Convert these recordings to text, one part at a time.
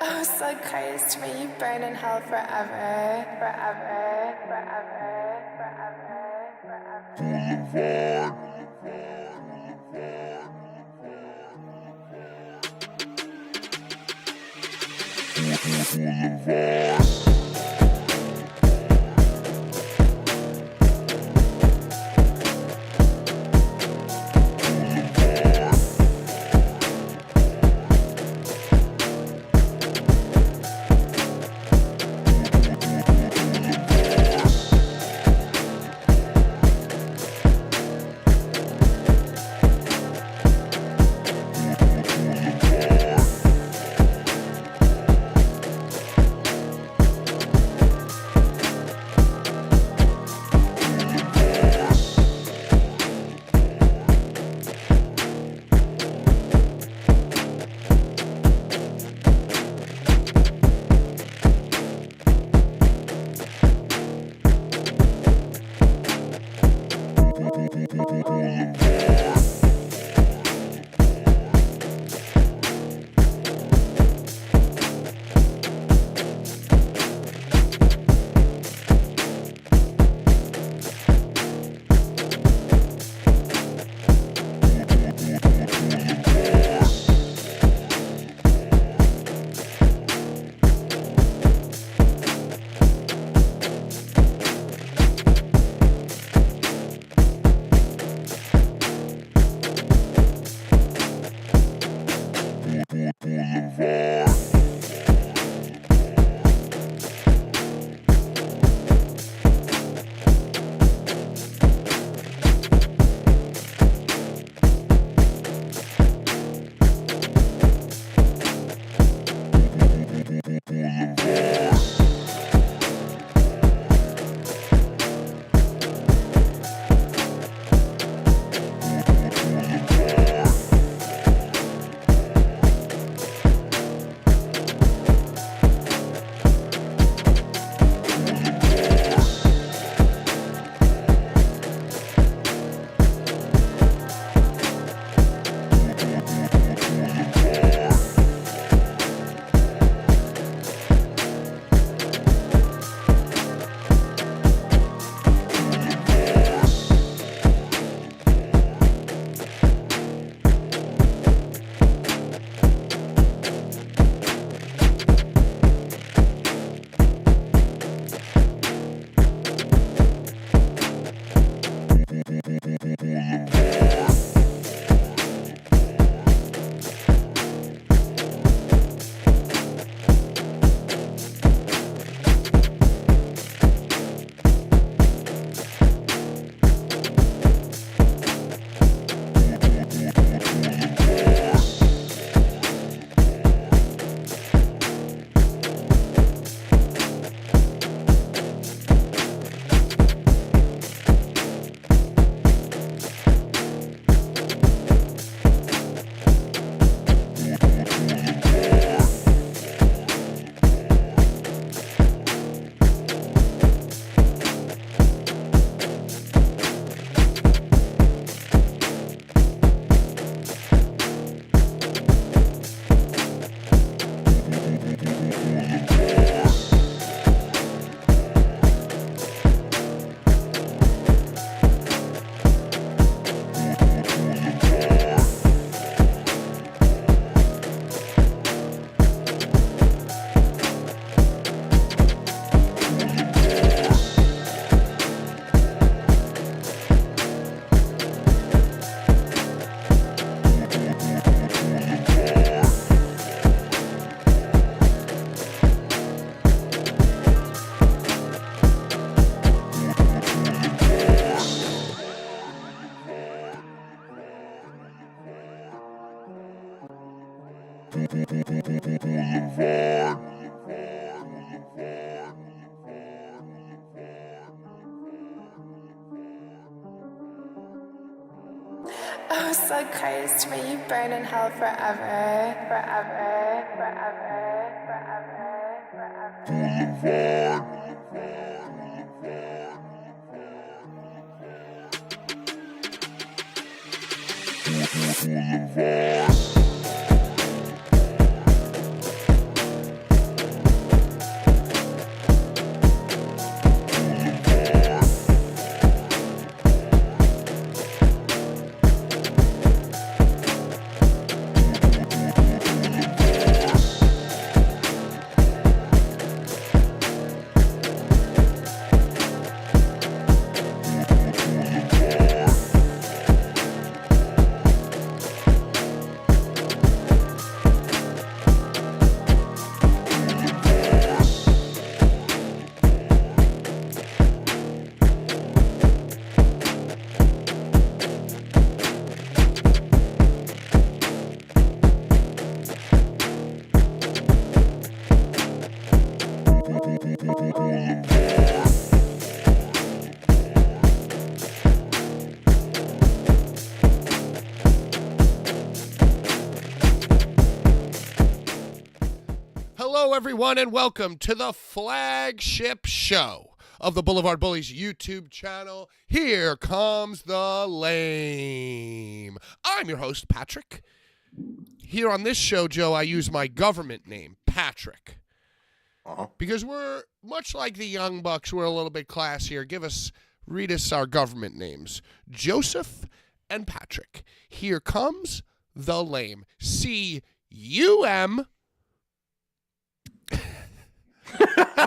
Oh, so crazy when you burn in hell forever, forever, forever, forever, forever. Boulevard. Oh, so crazy when you burn in hell forever, forever, forever, forever, forever. Boulevard. everyone, and welcome to the flagship show of the Boulevard Bullies YouTube channel. Here comes the lame. I'm your host, Patrick. Here on this show, Joe, I use my government name, Patrick. Because we're, much like the Young Bucks, we're a little bit classier. Read us our government names. Joseph and Patrick. Here comes the lame. C-U-M.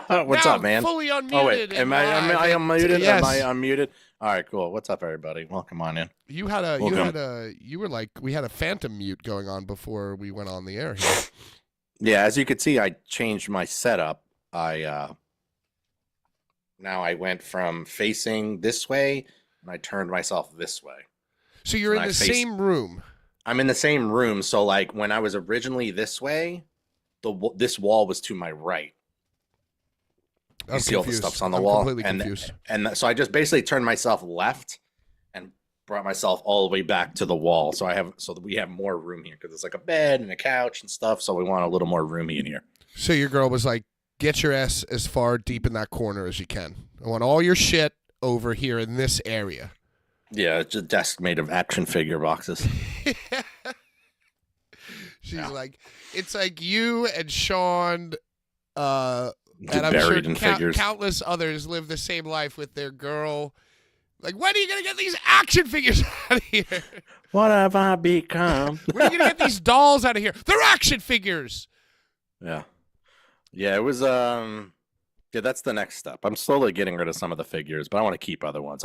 What's up, man? Fully unmuted. Oh wait, am I unmuted? Yes. Am I unmuted? All right, cool. What's up, everybody? Welcome on in. We had a phantom mute going on before we went on the air here. Yeah, as you could see, I changed my setup. Now I went from facing this way, and I turned myself this way. So you're in the same room. I'm in the same room. So like when I was originally this way, this wall was to my right. You see all the stuff's on the wall, completely confused. And so I just basically turned myself left and brought myself all the way back to the wall. So that we have more room here because it's like a bed and a couch and stuff. So we want a little more roomy in here. So your girl was like, "Get your ass as far deep in that corner as you can. I want all your shit over here in this area." Yeah, it's a desk made of action figure boxes. She's like, it's like you and Sean. And I'm buried sure in figures. Countless others live the same life with their girl. Like, when are you going to get these action figures out of here? What have I become? When are you going to get these dolls out of here? They're action figures. Yeah. Yeah, it was, yeah, that's the next step. I'm slowly getting rid of some of the figures, but I want to keep other ones.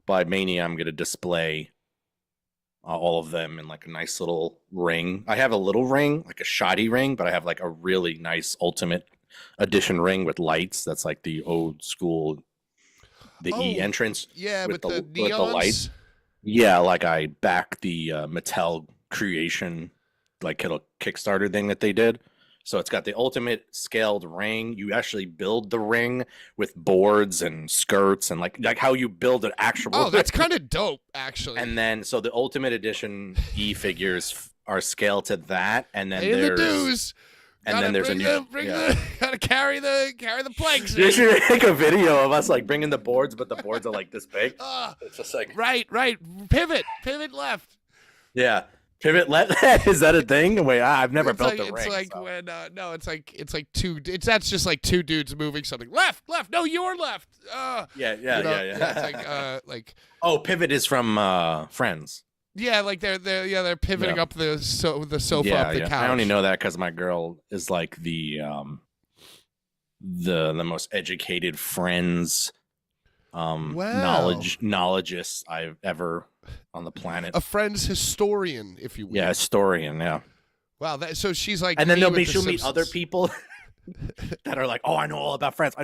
By Mania, I'm going to display all of them in like a nice little ring. I have a little ring, like a shoddy ring, but I have like a really nice Ultimate Edition ring with lights. That's like the old school, E entrance. Yeah, with the neons. With the lights. Yeah, like I back the Mattel creation, like Kickstarter thing that they did. So it's got the ultimate scaled ring. You actually build the ring with boards and skirts and like how you build an actual. Oh, that's kind of dope, actually. And then so the Ultimate Edition E figures are scaled to that, and then there's the dues. And then there's gotta carry the planks. You should make a video of us like bringing the boards, but the boards are like this big. It's just like right. Pivot left. Yeah, pivot left. Is that a thing? Wait, I've never built a ring. It's like when that's just like two dudes moving something left. No, your left. Yeah. It's like oh, pivot is from Friends. Yeah, like they're pivoting up the sofa up the couch. I only know that because my girl is like the most educated Friends knowledgeist I've ever on the planet. A Friends historian, if you will. Yeah, historian. Yeah. Wow. So she's like, and then she'll meet other people that are like, oh, I know all about Friends.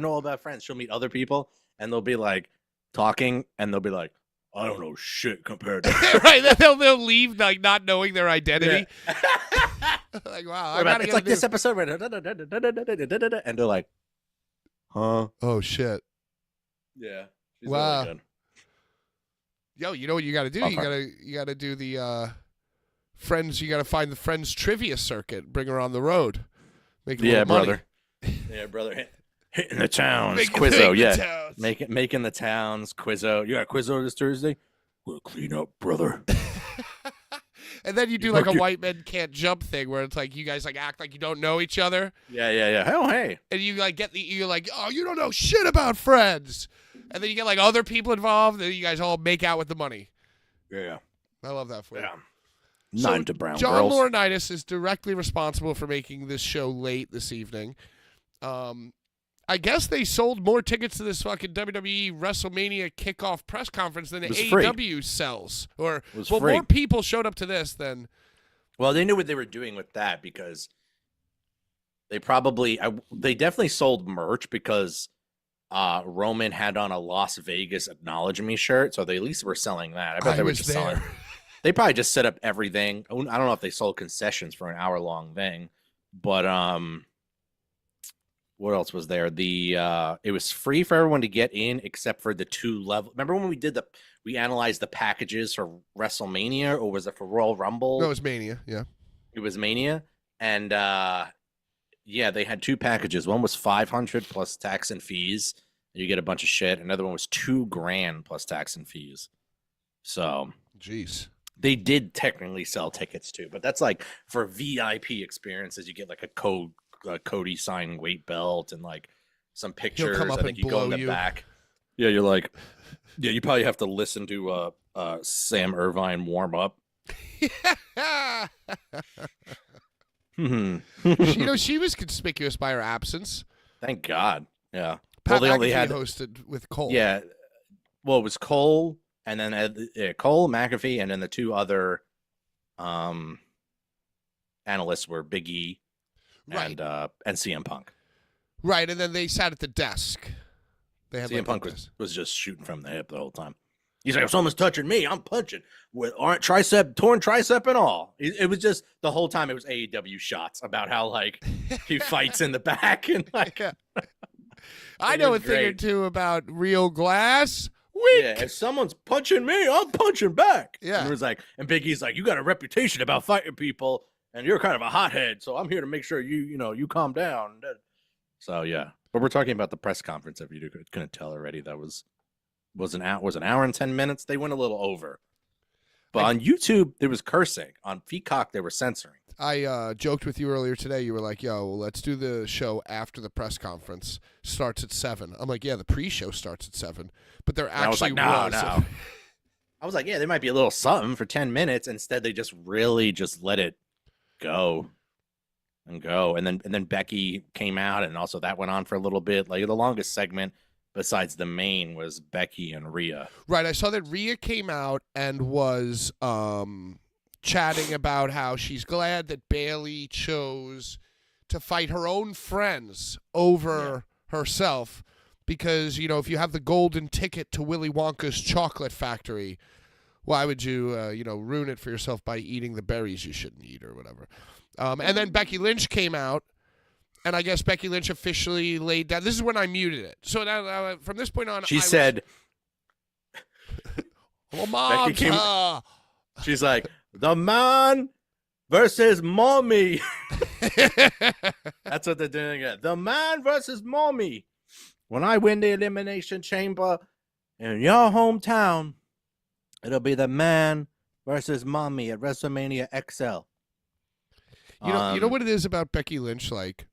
She'll meet other people, and they'll be like talking, and they'll be like, I don't know shit compared to right. They'll leave like not knowing their identity. Yeah. Like, wow, it's like this episode where and they're like, huh? Oh shit. Yeah. Wow. Really good. Yo, you know what you got to do? You got to do the Friends. You got to find the Friends trivia circuit. Bring her on the road. Make brother. Yeah, brother. Hitting the towns, Quizzo, yeah. Making the towns, Quizzo. You got Quizzo this Thursday? We'll clean up, brother. And then you do like a white men can't jump thing where it's like you guys like act like you don't know each other. Yeah. Oh, hey. And you like you're like, oh, you don't know shit about Friends. And then you get like other people involved, and you guys all make out with the money. Yeah. I love that for you. Yeah. Nine to brown John girls. Laurinaitis is directly responsible for making this show late this evening. I guess they sold more tickets to this fucking WWE WrestleMania kickoff press conference than the AEW sells. Or more people showed up to this than. Well, they knew what they were doing with that because they definitely sold merch because Roman had on a Las Vegas Acknowledge Me shirt, so they at least were selling that. I bet they were just selling. They probably just set up everything. I don't know if they sold concessions for an hour-long thing, but what else was there? It was free for everyone to get in except for the 2 level. Remember when we analyzed the packages for WrestleMania, or was it for Royal Rumble? No, it was Mania. Yeah, it was Mania, and Yeah, they had 2 packages. One was 500 plus tax and fees. You get a bunch of shit. Another one was $2,000 plus tax and fees. So, Jeez. they did technically sell tickets too, but that's like for VIP experiences. You get like a Cody signed weight belt and like some pictures. come up I think and you go in blow the you. back. Yeah, you're like, yeah, you probably have to listen to Sam Irvine warm up. You know, she was conspicuous by her absence. Thank God. Yeah. Pat they only McAfee had hosted with Cole. Yeah. Well, it was Cole and then Cole, McAfee, and then the 2 other analysts were Big E Right. and CM Punk. Right, and then they sat at the desk. They had CM like Punk a desk. was just shooting from the hip the whole time. He's like, if someone's touching me, I'm punching with torn tricep and all. It was just the whole time. It was AEW shots about how like he fights in the back and like. Yeah. I know a was thing or great. two about real glass. Weak. Yeah, if someone's punching me, I'm punching back. Yeah. And it was like, and Big E's like, you got a reputation about fighting people, and you're kind of a hothead, so I'm here to make sure you calm down. So yeah, but we're talking about the press conference. If you couldn't tell already, that was an hour and 10 minutes. They went a little over, but on YouTube there was cursing. On Peacock they were censoring. I joked with you earlier today. You were like, yo, let's do the show after the press conference starts at 7. I'm like, yeah, the pre-show starts at 7. But there And I was actually like, no. I was like, yeah, there might be a little something for 10 minutes. Instead, they just really just let it go and go. And then Becky came out, and also that went on for a little bit. Like the longest segment besides the main was Becky and Rhea. Right, I saw that Rhea came out and was chatting about how she's glad that Bayley chose to fight her own friends over herself because, you know, if you have the golden ticket to Willy Wonka's chocolate factory, why would you, ruin it for yourself by eating the berries you shouldn't eat or whatever? And then Becky Lynch came out, and I guess Becky Lynch officially laid down. This is when I muted it. So now from this point on, She said, Becky came- she's like, the man versus mommy. That's what they're doing again. The man versus mommy. When I win the Elimination Chamber in your hometown, it'll be the man versus mommy at WrestleMania XL. You know what it is about Becky Lynch, like?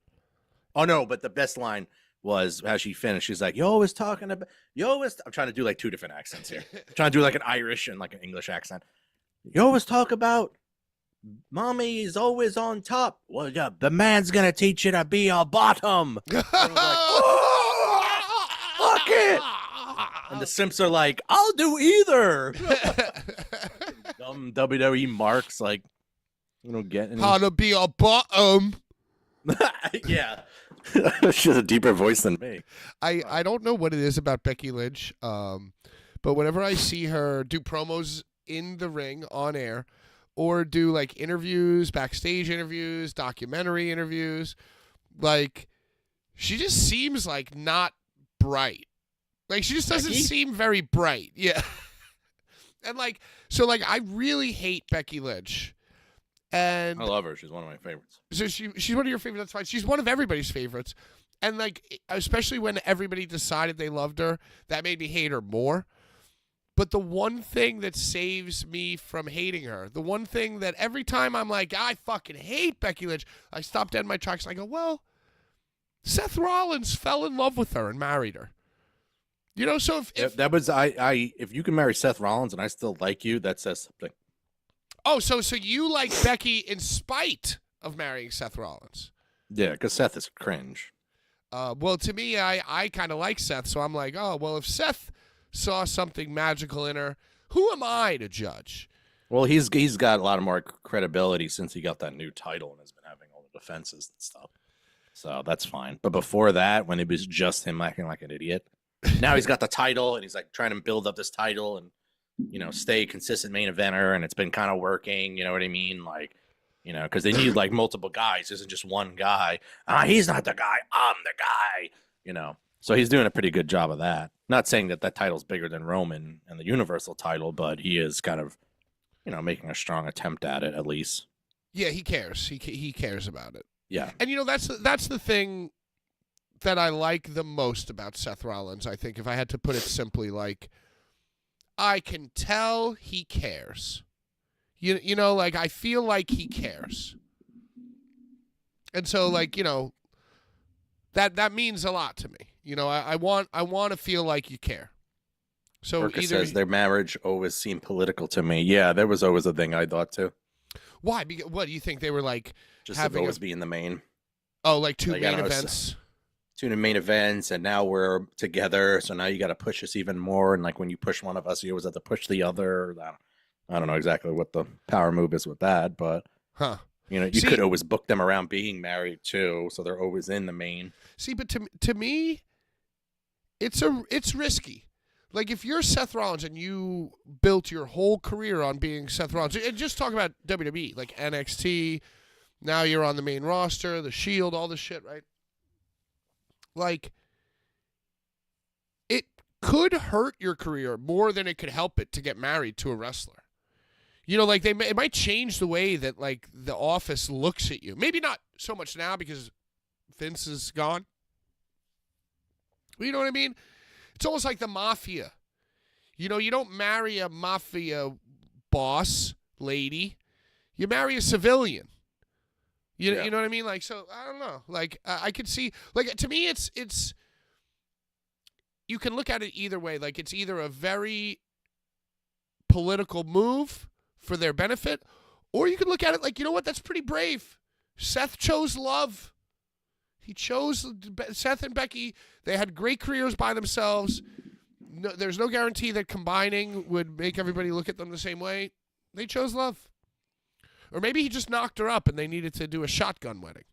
Oh no, but the best line was how she finished. She's like, I'm trying to do like 2 different accents here. I'm trying to do like an Irish and like an English accent. You always talk about mommy is always on top. Well, yeah, the man's gonna teach you to be a bottom. And I was like, oh, fuck it. And the Simps are like, I'll do either. Dumb WWE marks like, get any. How to be a bottom. Yeah. She has a deeper voice than me. I don't know what it is about Becky Lynch, but whenever I see her do promos in the ring on air or do like interviews, backstage interviews, documentary interviews, like she just seems like not bright. Like she just doesn't Becky? seem very bright. Yeah. And I really hate Becky Lynch. And I love her. She's one of my favorites. so she's one of your favorites. That's fine. She's one of everybody's favorites. And especially when everybody decided they loved her, that made me hate her more. But the one thing that saves me from hating her, the one thing that every time I'm like, I fucking hate Becky Lynch, I stop dead in my tracks and I go, well, Seth Rollins fell in love with her and married her. You know, so if that was if you can marry Seth Rollins and I still like you, that says something. Oh, so you like Becky in spite of marrying Seth Rollins? Yeah, because Seth is cringe. Well, to me, I kind of like Seth, so I'm like, oh, well, if Seth saw something magical in her, who am I to judge? Well, he's got a lot of more credibility since he got that new title and has been having all the defenses and stuff. So that's fine. But before that, when it was just him acting like an idiot, now he's got the title and he's like trying to build up this title and stay a consistent main eventer, and it's been kind of working. You know what I mean? Like, because they need like multiple guys. It isn't just one guy. He's not the guy. I'm the guy. So he's doing a pretty good job of that. Not saying that title's bigger than Roman and the Universal title, but he is kind of, making a strong attempt at it at least. Yeah, he cares. He cares about it. Yeah. And that's the thing that I like the most about Seth Rollins. I think if I had to put it simply, like, I can tell he cares. You know, like, I feel like he cares. And so, like, that means a lot to me. I want to feel like you care. So Burka either says their marriage always seemed political to me. Yeah, there was always a thing I thought too. why? What do you think they were like? Just having always be in the main. like two Like, I main don't know, events. Two main events, and now we're together. So now you got to push us even more. And like when you push one of us, you always have to push the other. I don't know exactly what the power move is with that, but Huh. you See- could always book them around being married too, so they're always in the main. See, but to me, it's risky. Like, if you're Seth Rollins and you built your whole career on being Seth Rollins, and just talk about WWE, like NXT, now you're on the main roster, the Shield, all this shit, right? Like, it could hurt your career more than it could help it to get married to a wrestler. Like, it might change the way that, like, the office looks at you. Maybe not so much now because Vince is gone. But you know what I mean? It's almost like the mafia. You don't marry a mafia boss lady. You marry a civilian. You know what I mean? Like, so, I don't know. Like, I could see, like, to me, it's you can look at it either way. Like, it's either a very political move for their benefit, or you can look at it like, you know what? That's pretty brave. Seth chose love. He chose Seth and Becky. They had great careers by themselves. No, there's no guarantee that combining would make everybody look at them the same way. They chose love. Or maybe he just knocked her up and they needed to do a shotgun wedding.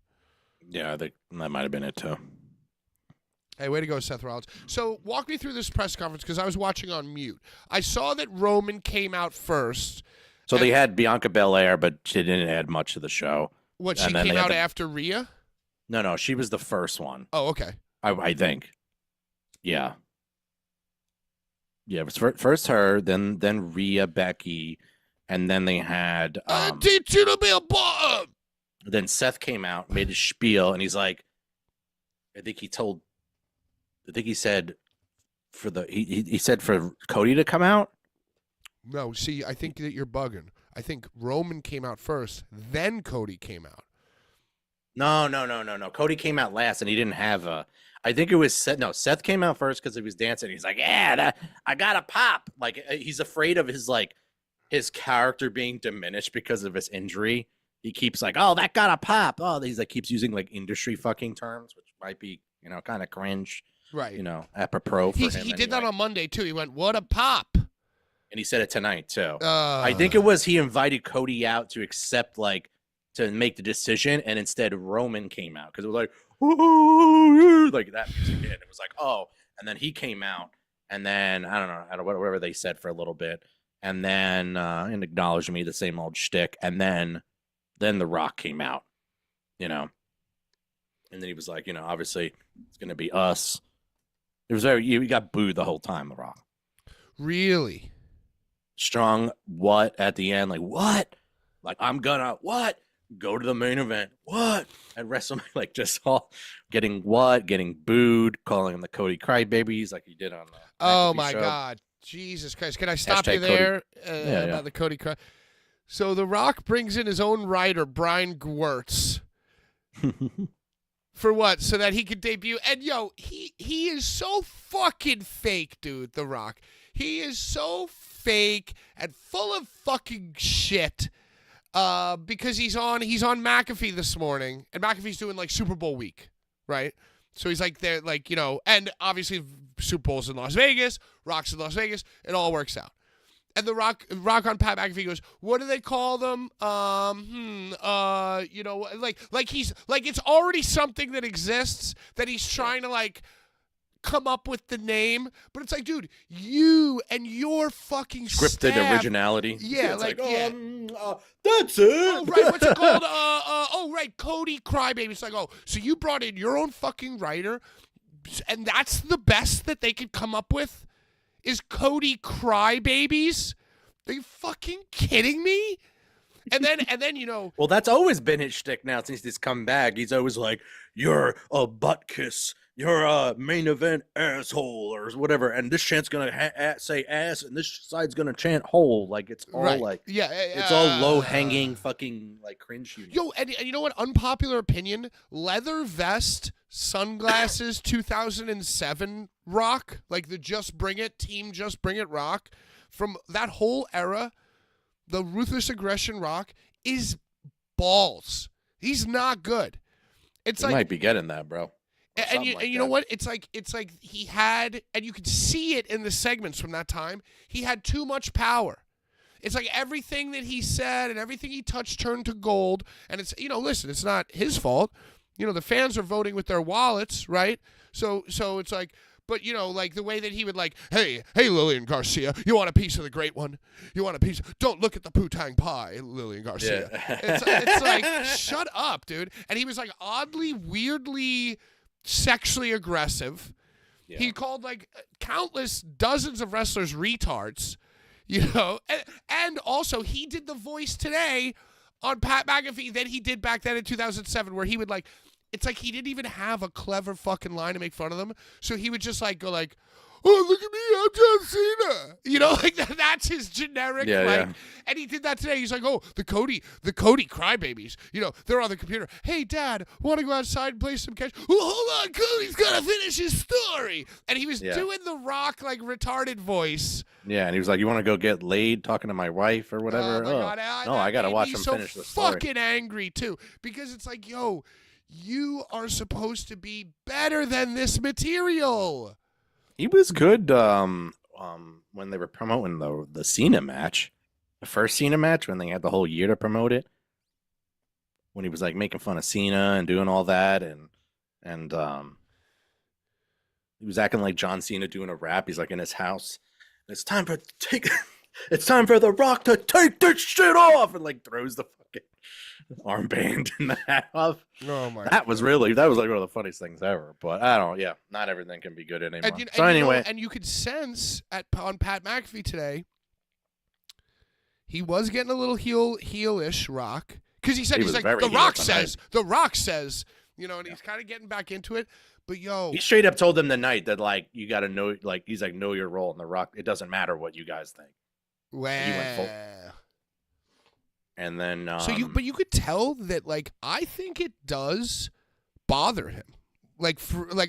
Yeah, I think that might have been it too. Hey, way to go, Seth Rollins. So walk me through this press conference because I was watching on mute. I saw that Roman came out first. So they had Bianca Belair, but she didn't add much to the show. What, she And then came they had out the- after Rhea? No, she was the first one. Oh, okay. I think. Yeah. Yeah, it was first her, then Rhea, Becky, and then they had I teach you to be a bottom. then Seth came out, made his spiel, and he's like, I think he said he said for Cody to come out. No, see, I think that you're bugging. I think Roman came out first, then Cody came out. No. Cody came out last, and he didn't have a. I think it was Seth. No, Seth came out first because he was dancing. He's like, "Yeah, I got a pop." Like, he's afraid of his character being diminished because of his injury. He keeps like, "Oh, that got a pop." Oh, he's like keeps using like industry fucking terms, which might be kind of cringe. Right. Apropos for him. He did that anyway. on Monday, too. He went, "What a pop." And he said it tonight too. I think it was he invited Cody out to accept to make the decision, and instead Roman came out because it was like, "Oh," like that music hit. It was like, oh, and then he came out, and then I don't know whatever they said for a little bit, and then and acknowledged me the same old shtick, and then The Rock came out, and then he was like, obviously it's gonna be us. It was he got booed the whole time, The Rock. Really? Strong what at the end, like what? Like I'm gonna what? Go to the main event. What? At WrestleMania, like just all getting booed, calling him the Cody Crybabies like he did on the Oh, McAfee my show. God. Jesus Christ. Can I stop you Hashtag there Yeah. about the Cody Cry? So The Rock brings in his own writer, Brian Gewirtz. For what? So that he could debut. And, he is so fucking fake, dude, The Rock. He is so fake and full of fucking shit. Because he's on McAfee this morning, and McAfee's doing Super Bowl week, right? So he's there, and obviously Super Bowl's in Las Vegas, Rock's in Las Vegas, it all works out. And the Rock on Pat McAfee goes, what do they call them? He's it's already something that exists that he's trying to come up with the name, but it's like, dude, you and your fucking Scripted staff, originality. Yeah, It's yeah. That's it. Oh, right, what's it called? Right, Cody Crybaby. It's like, oh, so you brought in your own fucking writer, and that's the best that they could come up with? Is Cody Crybabies? Are you fucking kidding me? And then you know, Well, that's always been his shtick now since he's come back. He's always like, "You're a butt kiss. You're a main event asshole or whatever." And this chant's gonna say ass, and this side's gonna chant hole. Like it's all right? like Yeah, it's all low hanging fucking like cringe humor. Yo, and you know what? Unpopular opinion: leather vest, sunglasses, 2007 rock, like the Just Bring It team, Just Bring It rock, from that whole era. The Ruthless Aggression rock is balls. He's not good. It's You like might be getting that, bro. and you know what? It's like he had, and you could see it in the segments from that time. He had too much power. It's like everything that he said and everything he touched turned to gold. And it's, you know, listen, it's not his fault. You know, the fans are voting with their wallets, right? So it's like, but you know, like the way that he would like, hey, Lillian Garcia, you want a piece of the great one? You want a piece? Don't look at the Poo-Tang pie, Lillian Garcia. Yeah. It's like, shut up, dude. And he was like oddly, weirdly sexually aggressive. Yeah. He called like countless dozens of wrestlers retards, you know, and also he did the voice today on Pat McAfee that he did back then in 2007, where he would like, it's like he didn't even have a clever fucking line to make fun of them, so he would just like go like, "Oh, look at me, I'm John Cena," you know, like that's his generic. Yeah. And he did that today. He's like, "Oh, the Cody crybabies, you know, they're on the computer. Hey, Dad, want to go outside and play some catch? Oh, hold on, Cody's gotta finish his story." And he was doing the Rock like retarded voice. Yeah, and he was like, "You want to go get laid talking to my wife or whatever?" Oh my God, no, I gotta made watch me him so finish the story. fucking angry too, because it's like, yo, you are supposed to be better than this material. He was good when they were promoting the Cena match, the first Cena match, when they had the whole year to promote it. When he was like making fun of Cena and doing all that, and he was acting like John Cena doing a rap. He's like in his house. It's time for the Rock to take this shit off, and like throws the fucking armband in the hat off. Oh my! That was like one of the funniest things ever. But I don't. Yeah, not everything can be good anymore. So anyway, and you could sense on Pat McAfee today, he was getting a little heelish Rock, because he said he's like the Rock says, you know, and he's kind of getting back into it. But yo, he straight up told them tonight that like you got to know, like he's like, know your role in the Rock. It doesn't matter what you guys think. Well, and then but you could tell that like I think it does bother him. Like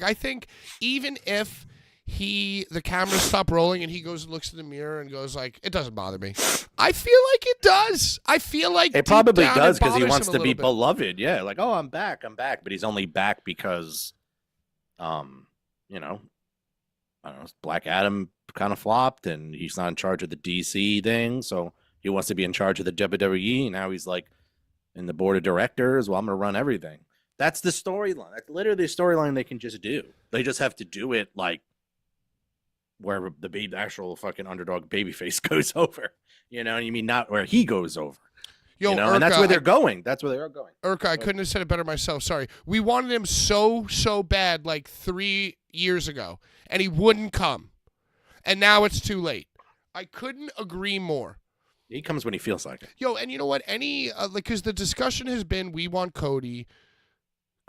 I think even if the cameras stop rolling and he goes and looks in the mirror and goes like, it doesn't bother me. I feel like it does. I feel like it probably does, because he wants to be beloved. Yeah, like, oh, I'm back. But he's only back because, you know, I don't know, Black Adam kind of flopped and he's not in charge of the DC thing, so he wants to be in charge of the WWE. Now he's like in the board of directors. Well, I'm going to run everything. That's the storyline. That's literally the storyline they can just do. They just have to do it like where the actual fucking underdog babyface goes over. You know what I mean? Not where he goes over. Yo, you know, Urka, and that's where they're going. That's where they are going. Urka, I couldn't have said it better myself. Sorry. We wanted him so bad like 3 years ago, and he wouldn't come. And now it's too late. I couldn't agree more. He comes when he feels like it. Yo, and you know what? Because the discussion has been, we want Cody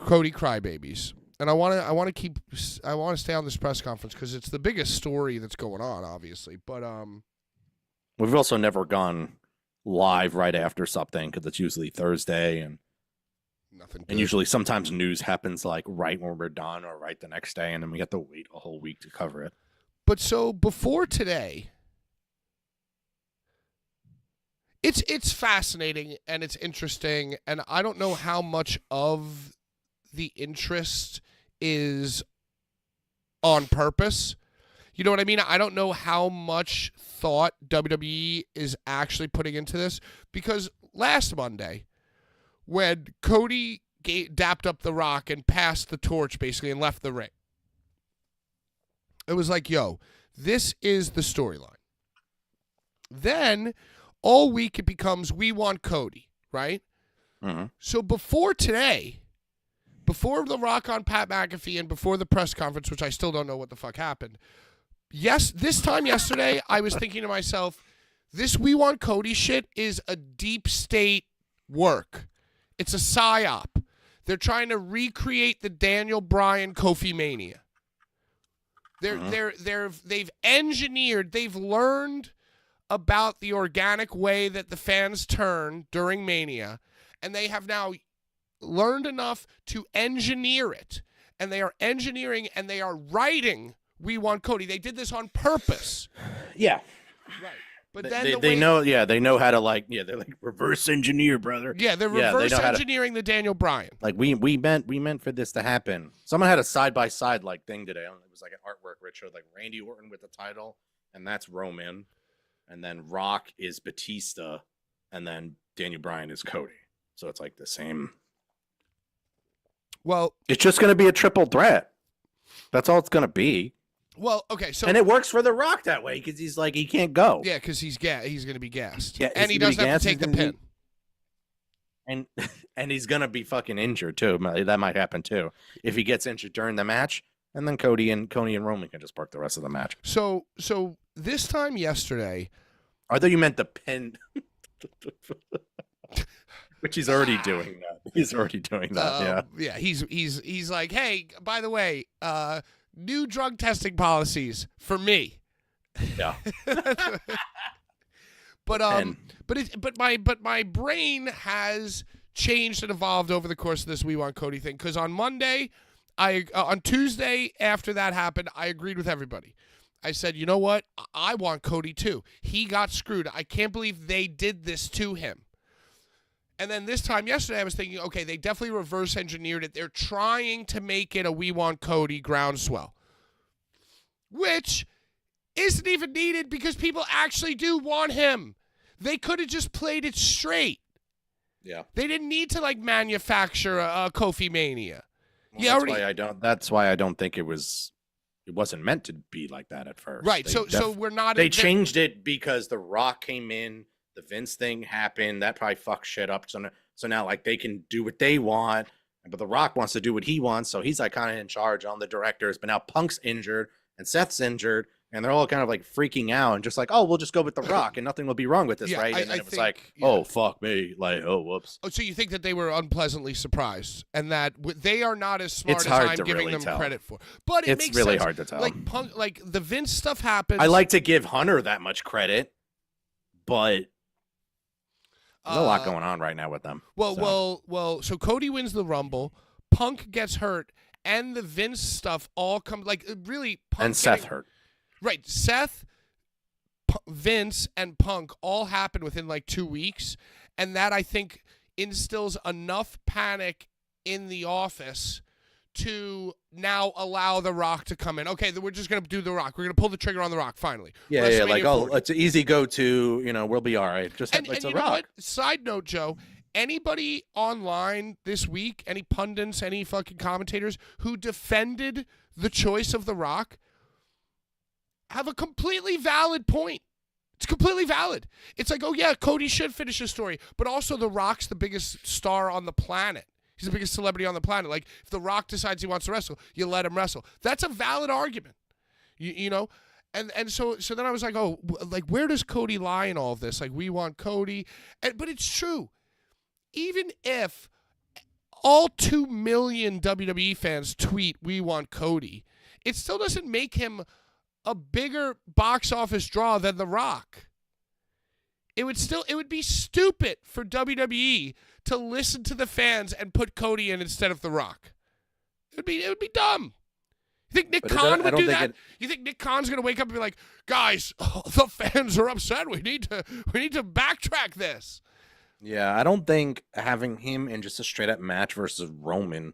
crybabies, and I want to stay on this press conference because it's the biggest story that's going on, obviously. But we've also never gone live right after something because it's usually Thursday and nothing. Good. And usually, sometimes news happens like right when we're done or right the next day, and then we have to wait a whole week to cover it. But so before today. It's fascinating and it's interesting, and I don't know how much of the interest is on purpose. You know what I mean? I don't know how much thought WWE is actually putting into this, because last Monday, when Cody dapped up The Rock and passed the torch basically and left the ring, it was like, yo, this is the storyline. Then all week it becomes, we want Cody, right? Mm-hmm. So before today, before The Rock on Pat McAfee and before the press conference, which I still don't know what the fuck happened, this time yesterday, I was thinking to myself, This We Want Cody shit is a deep state work. It's a psyop. They're trying to recreate the Daniel Bryan Kofi Mania. They've engineered, they've learned about the organic way that the fans turn during Mania, and they have now learned enough to engineer it. And they are engineering and they are writing We Want Cody. They did this on purpose. Yeah. Right. But then they know how to they're like reverse engineer, brother. Yeah, they're reverse engineering the Daniel Bryan. Like we meant for this to happen. Someone had a side by side like thing today. It was like an artwork where it showed like Randy Orton with the title, and that's Roman, and then Rock is Batista, and then Daniel Bryan is Cody. So it's like the same. Well, it's just gonna be a triple threat. That's all it's gonna be. Well, okay, so and it works for The Rock that way because he's like he can't go. Yeah, because he's going to be gassed. Yeah, and he doesn't have to take the pin. And he's gonna be fucking injured too. That might happen too if he gets injured during the match, and then Cody and Roman can just park the rest of the match. So this time yesterday, I thought you meant the pin, which he's already doing that. He's already doing that. Yeah. He's like, hey, by the way, new drug testing policies for me. Yeah. but my brain has changed and evolved over the course of this We Want Cody thing, because on Monday, on Tuesday after that happened, I agreed with everybody. I said, you know what? I want Cody too. He got screwed. I can't believe they did this to him. And then this time yesterday, I was thinking, okay, they definitely reverse engineered it. They're trying to make it a We Want Cody groundswell, which isn't even needed because people actually do want him. They could have just played it straight. Yeah. They didn't need to manufacture a Kofi Mania. Well, that's why I don't think it wasn't meant to be like that at first. Right. So we're not. They changed it because The Rock came in. The Vince thing happened. That probably fucked shit up. So now they can do what they want, but The Rock wants to do what he wants. So he's kind of in charge on the directors. But now Punk's injured and Seth's injured, and they're all kind of freaking out and just we'll just go with The Rock and nothing will be wrong with this, right? And then it was oh fuck me, oh whoops. Oh, so you think that they were unpleasantly surprised and that they are not as smart as I'm giving them credit for? But it makes really sense. Hard to tell. Punk, the Vince stuff happens. I like to give Hunter that much credit, but. There's a lot going on right now with them. So Cody wins the Rumble, Punk gets hurt, and the Vince stuff all comes really. Punk and Seth hurt. Right, Seth, Vince, and Punk all happened within 2 weeks, and that I think instills enough panic in the office to now allow The Rock to come in. Okay, we're just going to do The Rock. We're going to pull the trigger on The Rock finally. Yeah, it's an easy go-to, we'll be all right. Just and The you Rock. Know what? Side note, Joe, anybody online this week, any pundits, any fucking commentators who defended the choice of The Rock have a completely valid point. It's completely valid. It's Cody should finish his story, but also The Rock's the biggest star on the planet. He's the biggest celebrity on the planet. If The Rock decides he wants to wrestle, you let him wrestle. That's a valid argument, you know? And so then I was where does Cody lie in all of this? We want Cody. But it's true. Even if all 2 million WWE fans tweet, we want Cody, it still doesn't make him a bigger box office draw than The Rock. It would be stupid for WWE to listen to the fans and put Cody in instead of The Rock. It would be dumb. You think Nick Khan would do that? You think Nick Khan's going to wake up and be like, guys, the fans are upset. We need to backtrack this. Yeah, I don't think having him in just a straight up match versus Roman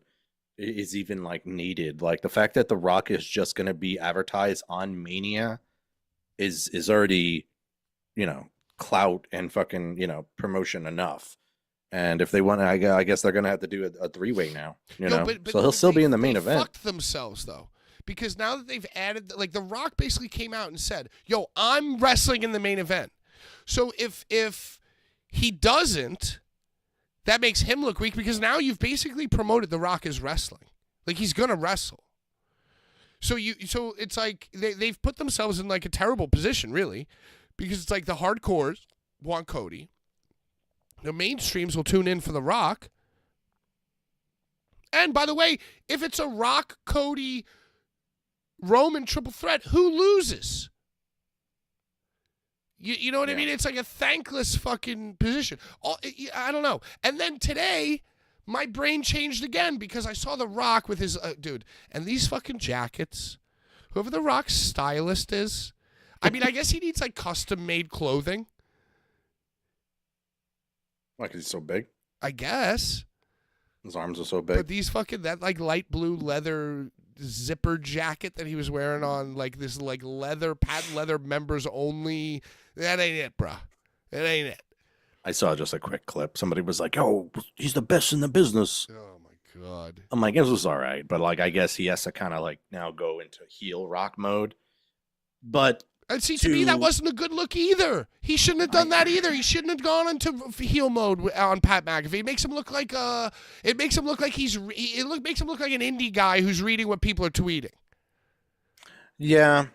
is even needed. The fact that The Rock is just going to be advertised on Mania is already, clout and fucking, promotion enough. And if they want, I guess they're going to have to do a 3-way now, but so he'll still be in the main event. They fucked themselves though, because now that they've added, The Rock basically came out and said, yo, I'm wrestling in the main event. So if he doesn't, that makes him look weak, because now you've basically promoted The Rock as wrestling. He's going to wrestle. So it's they've put themselves in a terrible position, really, because it's like the hardcores want Cody. The mainstreams will tune in for The Rock. And by the way, if it's a Rock, Cody, Roman triple threat, who loses? You know what I mean? It's like a thankless fucking position. I don't know. And then today, my brain changed again because I saw The Rock with his dude. And these fucking jackets, whoever The Rock's stylist is, I mean, I guess he needs like custom made clothing. Why? Because he's so big. I guess. His arms are so big. But these fucking, that like light blue leather zipper jacket that he was wearing on like this like leather, patent leather members only, that ain't it, bruh. That ain't it. I saw just a quick clip. Somebody was like, "Oh, he's the best in the business." Oh my God. I'm like, it was all right, but like, I guess he has to kind of like now go into heel Rock mode. But And see, to me, that wasn't a good look either. He shouldn't have done that either. He shouldn't have gone into heel mode on Pat McAfee. It makes him look like it makes him look like makes him look like an indie guy who's reading what people are tweeting. Yeah.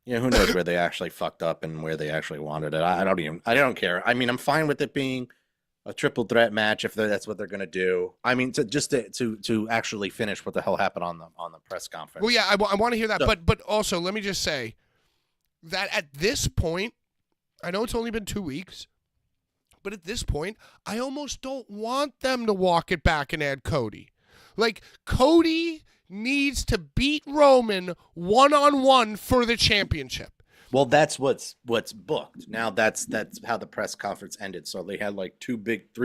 Yeah, who knows where they actually fucked up and where they actually wanted it. I don't care. I mean, I'm fine with it being a triple threat match if that's what they're going to do. I mean, to actually finish what the hell happened on the press conference. Well, yeah, I want to hear that, So, but also let me just say that at this point, I know it's only been 2 weeks, but at this point, I almost don't want them to walk it back and add Cody. Like, Cody needs to beat Roman one-on-one for the championship. well, that's what's booked. Now that's how the press conference ended. So they had like three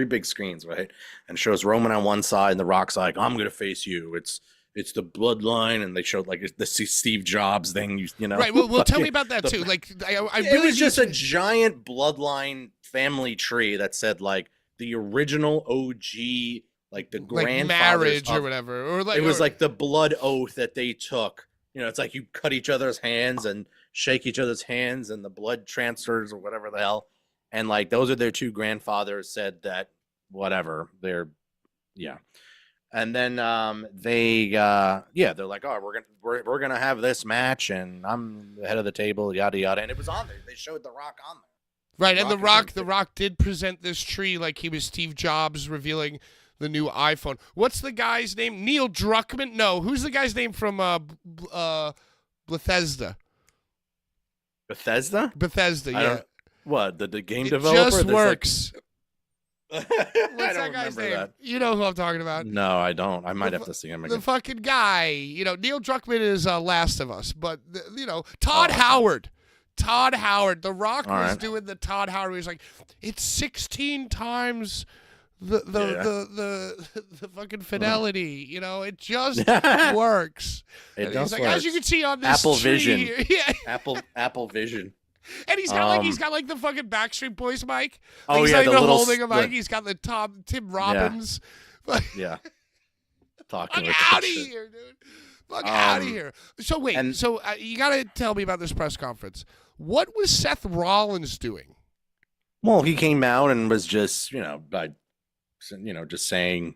big screens, right? And it shows Roman on one side and The Rock's like, "I'm gonna face you. It's the bloodline," and they showed like the Steve Jobs thing, you know. Right. Well, tell me about that too. Like, I It really was just need a giant bloodline family tree that said like the original OG, like the like grandfathers marriage or of- whatever, or like It was like the blood oath that they took. You know, it's like you cut each other's hands and shake each other's hands, and the blood transfers or whatever the hell. And like those are their two grandfathers said that whatever they're, yeah. And then they're like, "Oh, we're gonna have this match, and I'm the head of the table, yada yada." And it was on there. They showed The Rock on there. right. And Rock The Rock did present this tree like he was Steve Jobs revealing the new iPhone. What's the guy's name? Neil Druckmann? No, who's the guy's name from Bethesda? Bethesda? Bethesda, I yeah. don't- What the game It developer? just That's like- works. I What's don't that guy's remember name? that. You know who I'm talking about. No, I don't. I might The have to see him The again. fucking guy. You know, Neil Druckmann is Last of Us, but Todd Howard. Todd Howard. The Rock All was right. doing the Todd Howard. He was like, it's 16 times the fucking fidelity. You know, it just works. It And does he's like, as you work. can see on this Apple tree Vision. here. Yeah. Apple Vision. And he's got like the fucking Backstreet Boys mic. Like, Oh, he's yeah, not the even little holding a mic. split. He's got the Tim Robbins. Yeah. Talking Fuck with out of that shit. here, dude. Fuck out of here. So wait, and- you got to tell me about this press conference. What was Seth Rollins doing? Well, he came out and was just, just saying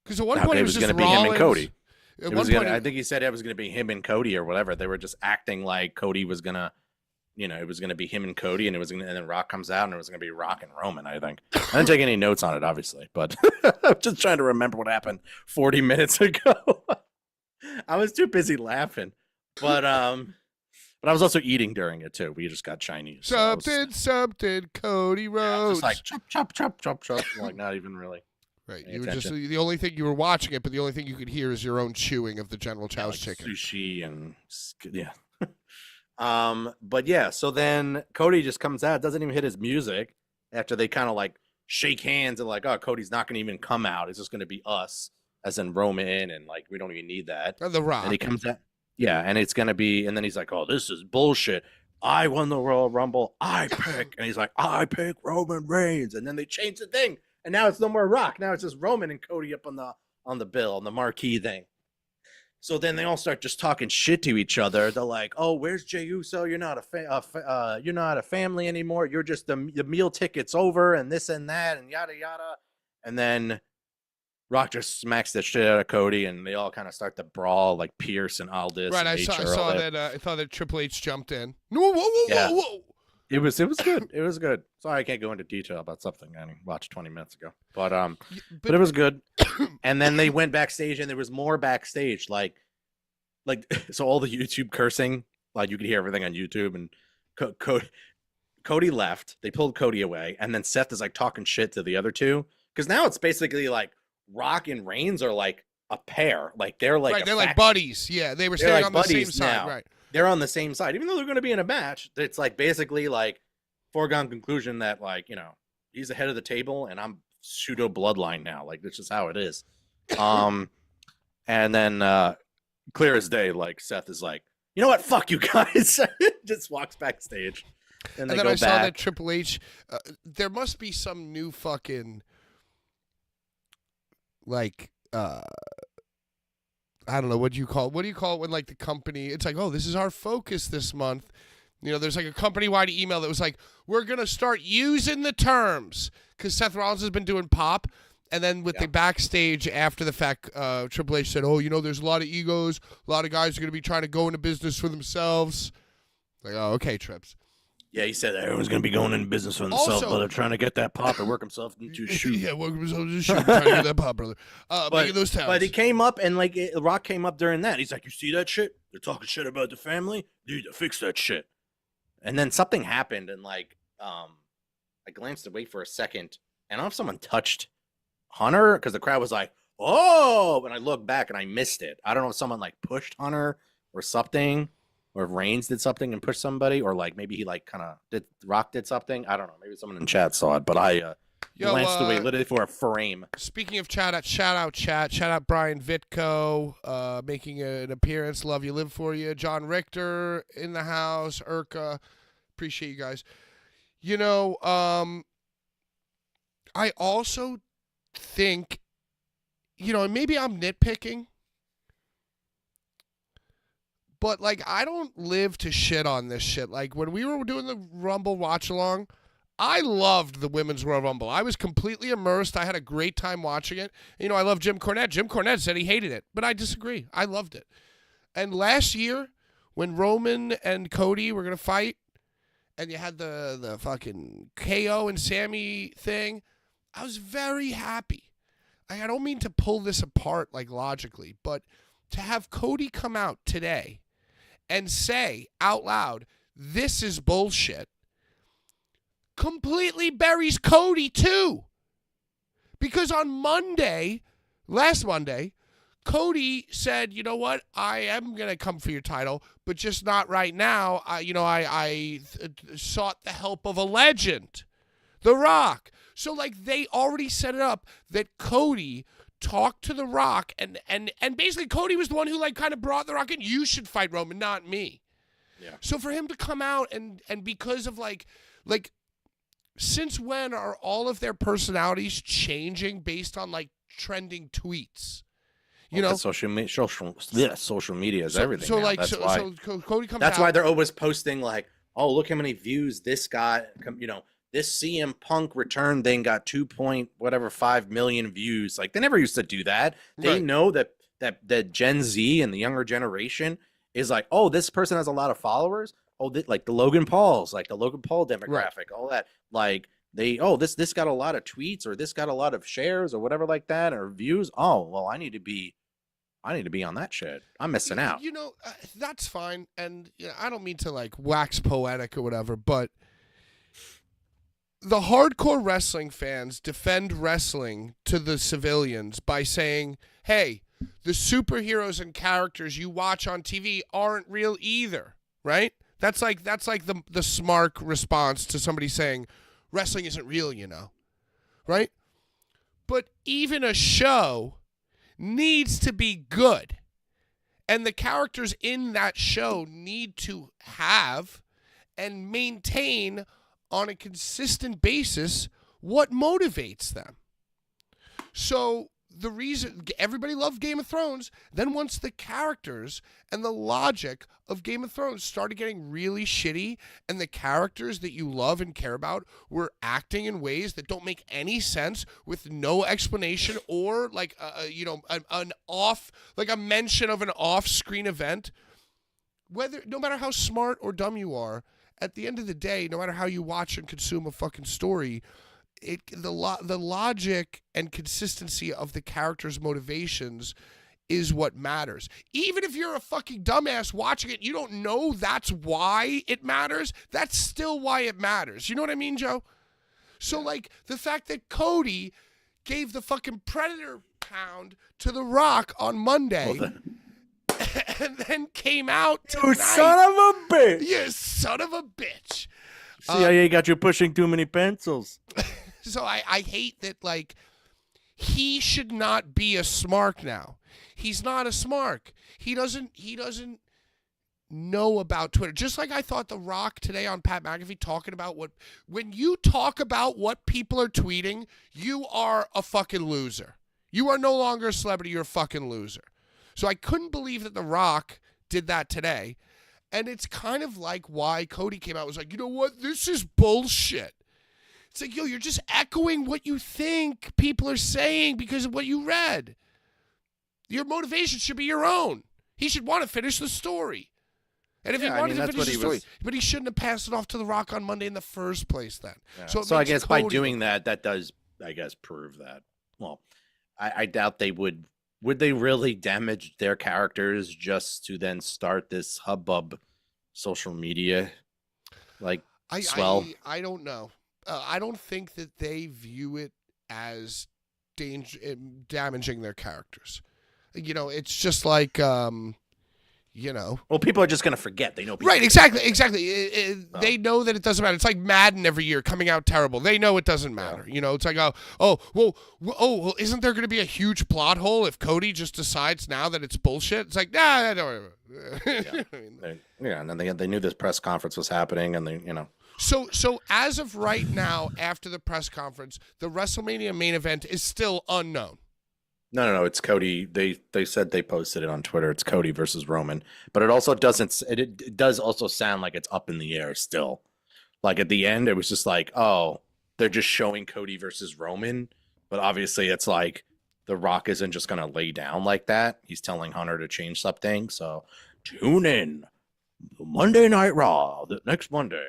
Because at one how point it it was was going just to be him and Rollins. Cody. At It one was point, I think he said it was going to be him and Cody or whatever. They were just acting like Cody was going to, it was going to be him and Cody, and and then Rock comes out, and it was going to be Rock and Roman. I think I didn't take any notes on it, obviously, but I'm just trying to remember what happened 40 minutes ago. I was too busy laughing, but I was also eating during it too. We just got Chinese. so I was- something, Cody yeah, I Rhodes. was just like chop, chop, chop, chop, chop, like not even really. right, pay you were just attention. the only thing you were watching it, but the only thing you could hear is your own chewing of the General Yeah, Chow's like chicken. sushi and yeah. But yeah, so then Cody just comes out, doesn't even hit his music after they kind of like shake hands and like, oh, Cody's not going to even come out. It's just going to be us, as in Roman, and like we don't even need that. The Rock. And he comes out, yeah, and it's going to be, and then he's like, oh, this is bullshit. I won the Royal Rumble. I pick, and he's like, I pick Roman Reigns, and then they change the thing, and now it's no more Rock. Now it's just Roman and Cody up on the bill, on the marquee thing. So then they all start just talking shit to each other. They're like, "Oh, where's Jey Uso? You're not you're not a family anymore. You're just the meal ticket's over, and this and that, and yada yada." And then Rock just smacks the shit out of Cody, and they all kind of start to brawl, like Pierce and Aldis. Right, and I saw that. I thought that Triple H jumped in. No, whoa. It was good. It was good. Sorry, I can't go into detail about something I watched 20 minutes ago, but it was good. And then they went backstage, and there was more backstage, like so all the YouTube cursing, like you could hear everything on YouTube, and Cody left. They pulled Cody away, and then Seth is like talking shit to the other two, because now it's basically like Rock and Reigns are like a pair, like they're like right, they're like buddies. Yeah, they were standing on the same side, now. Right? They're on the same side, even though they're going to be in a match. It's like basically like foregone conclusion that like he's the head of the table, and I'm pseudo bloodline now. Like this is how it is. And then clear as day, like Seth is like, you know what? Fuck you guys. Just walks backstage. And then I saw that Triple H. There must be some new fucking like I don't know, what do you call it when like the company, it's like, oh, this is our focus this month. There's like a company-wide email that was like, we're going to start using the terms, because Seth Rollins has been doing pop. And then with the backstage after the fact, Triple H said, oh, there's a lot of egos. A lot of guys are going to be trying to go into business for themselves. Like, oh, okay, Trips. Yeah, he said that everyone's going to be going into business for themselves, but they're trying to get that pop and work himself into a shoot. Yeah, work himself into a shoot. Trying to get that pop, brother. Making those towns. But he came up, and like Rock came up during that. He's like, you see that shit? They're talking shit about the family? You need to fix that shit. And then something happened, and like I glanced away for a second, and I don't know if someone touched Hunter, because the crowd was like, oh, and I looked back and I missed it. I don't know if someone like pushed Hunter or something, or if Reigns did something and pushed somebody, or like maybe he like kind of did Rock did something. I don't know. Maybe someone in chat saw it, but I glanced away literally for a frame. Speaking of chat, shout out Brian Vitko making an appearance. Love you, live for you. John Richter in the house. Urka, appreciate you guys. I also think, and maybe I'm nitpicking, but like I don't live to shit on this shit. Like when we were doing the Rumble watch along, I loved the Women's Royal Rumble. I was completely immersed. I had a great time watching it. I love Jim Cornette. Jim Cornette said he hated it, but I disagree. I loved it. And last year, when Roman and Cody were gonna fight, and you had the fucking KO and Sammy thing, I was very happy. I don't mean to pull this apart like logically, but to have Cody come out today and say out loud, this is bullshit, completely buries Cody too. Because on last Monday, Cody said, you know what, I am going to come for your title, but just not right now. I sought the help of a legend, The Rock. So, like, they already set it up that Cody talked to The Rock, and basically Cody was the one who, like, kind of brought The Rock in. You should fight Roman, not me. Yeah. So for him to come out and because of, like, since when are all of their personalities changing based on, like, trending tweets? Social media is everything. So, now. like, that's why. so Cody comes out. That's why they're always posting, like, oh, look how many views this got, this CM Punk return thing got 2.5 million views. Like, they never used to do that. They know that Gen Z and the younger generation is like, oh, this person has a lot of followers. Oh, like the Logan Pauls, like the Logan Paul demographic, all that. Like, this got a lot of tweets, or this got a lot of shares, or whatever like that, or views. Oh, well, I need to be on that shit. I'm missing out. That's fine. And I don't mean to like wax poetic or whatever, but the hardcore wrestling fans defend wrestling to the civilians by saying, hey, the superheroes and characters you watch on TV aren't real either, right? That's like the smart response to somebody saying wrestling isn't real, right? But even a show needs to be good. And the characters in that show need to have and maintain on a consistent basis what motivates them. So the reason everybody loved Game of Thrones, then once the characters and the logic of Game of Thrones started getting really shitty, and the characters that you love and care about were acting in ways that don't make any sense with no explanation or like an off, like a mention of an off-screen event, no matter how smart or dumb you are, at the end of the day, no matter how you watch and consume a fucking story, the logic and consistency of the character's motivations is what matters. Even if you're a fucking dumbass watching it, you don't know that's why it matters. That's still why it matters. You know what I mean, Joe? So, like, the fact that Cody gave the fucking Predator pound to The Rock on Monday and then came out tonight. You son of a bitch! You son of a bitch. CIA got you pushing too many pencils. So I hate that, like, he should not be a smark now. He's not a smark. He doesn't know about Twitter. Just like I thought The Rock today on Pat McAfee talking about when you talk about what people are tweeting, you are a fucking loser. You are no longer a celebrity, you're a fucking loser. So I couldn't believe that The Rock did that today. And it's kind of like why Cody came out and was like, you know what? This is bullshit. It's like, yo, you're just echoing what you think people are saying because of what you read. Your motivation should be your own. He should want to finish the story. And if he wanted to finish the story, but he shouldn't have passed it off to The Rock on Monday in the first place then. Yeah. So I guess by doing that does, I guess, prove that. Well, I doubt they would. Would they really damage their characters just to then start this hubbub social media? Like, swell? I don't know. I don't think that they view it as damaging their characters. You know, it's just like, you know. Well, people are just going to forget. They know people. Right, exactly. They know that it doesn't matter. It's like Madden every year coming out terrible. They know it doesn't matter. Yeah. You know, it's like, well, isn't there going to be a huge plot hole if Cody just decides now that it's bullshit? It's like, nah, don't worry. Yeah, and then they knew this press conference was happening, and they, you know. So as of right now, after the press conference, the WrestleMania main event is still unknown. No. It's Cody. They said they posted it on Twitter. It's Cody versus Roman, but it also doesn't. It does also sound like it's up in the air still. Like at the end, it was just like, oh, they're just showing Cody versus Roman, but obviously it's like The Rock isn't just gonna lay down like that. He's telling Hunter to change something. So tune in Monday Night Raw next Monday.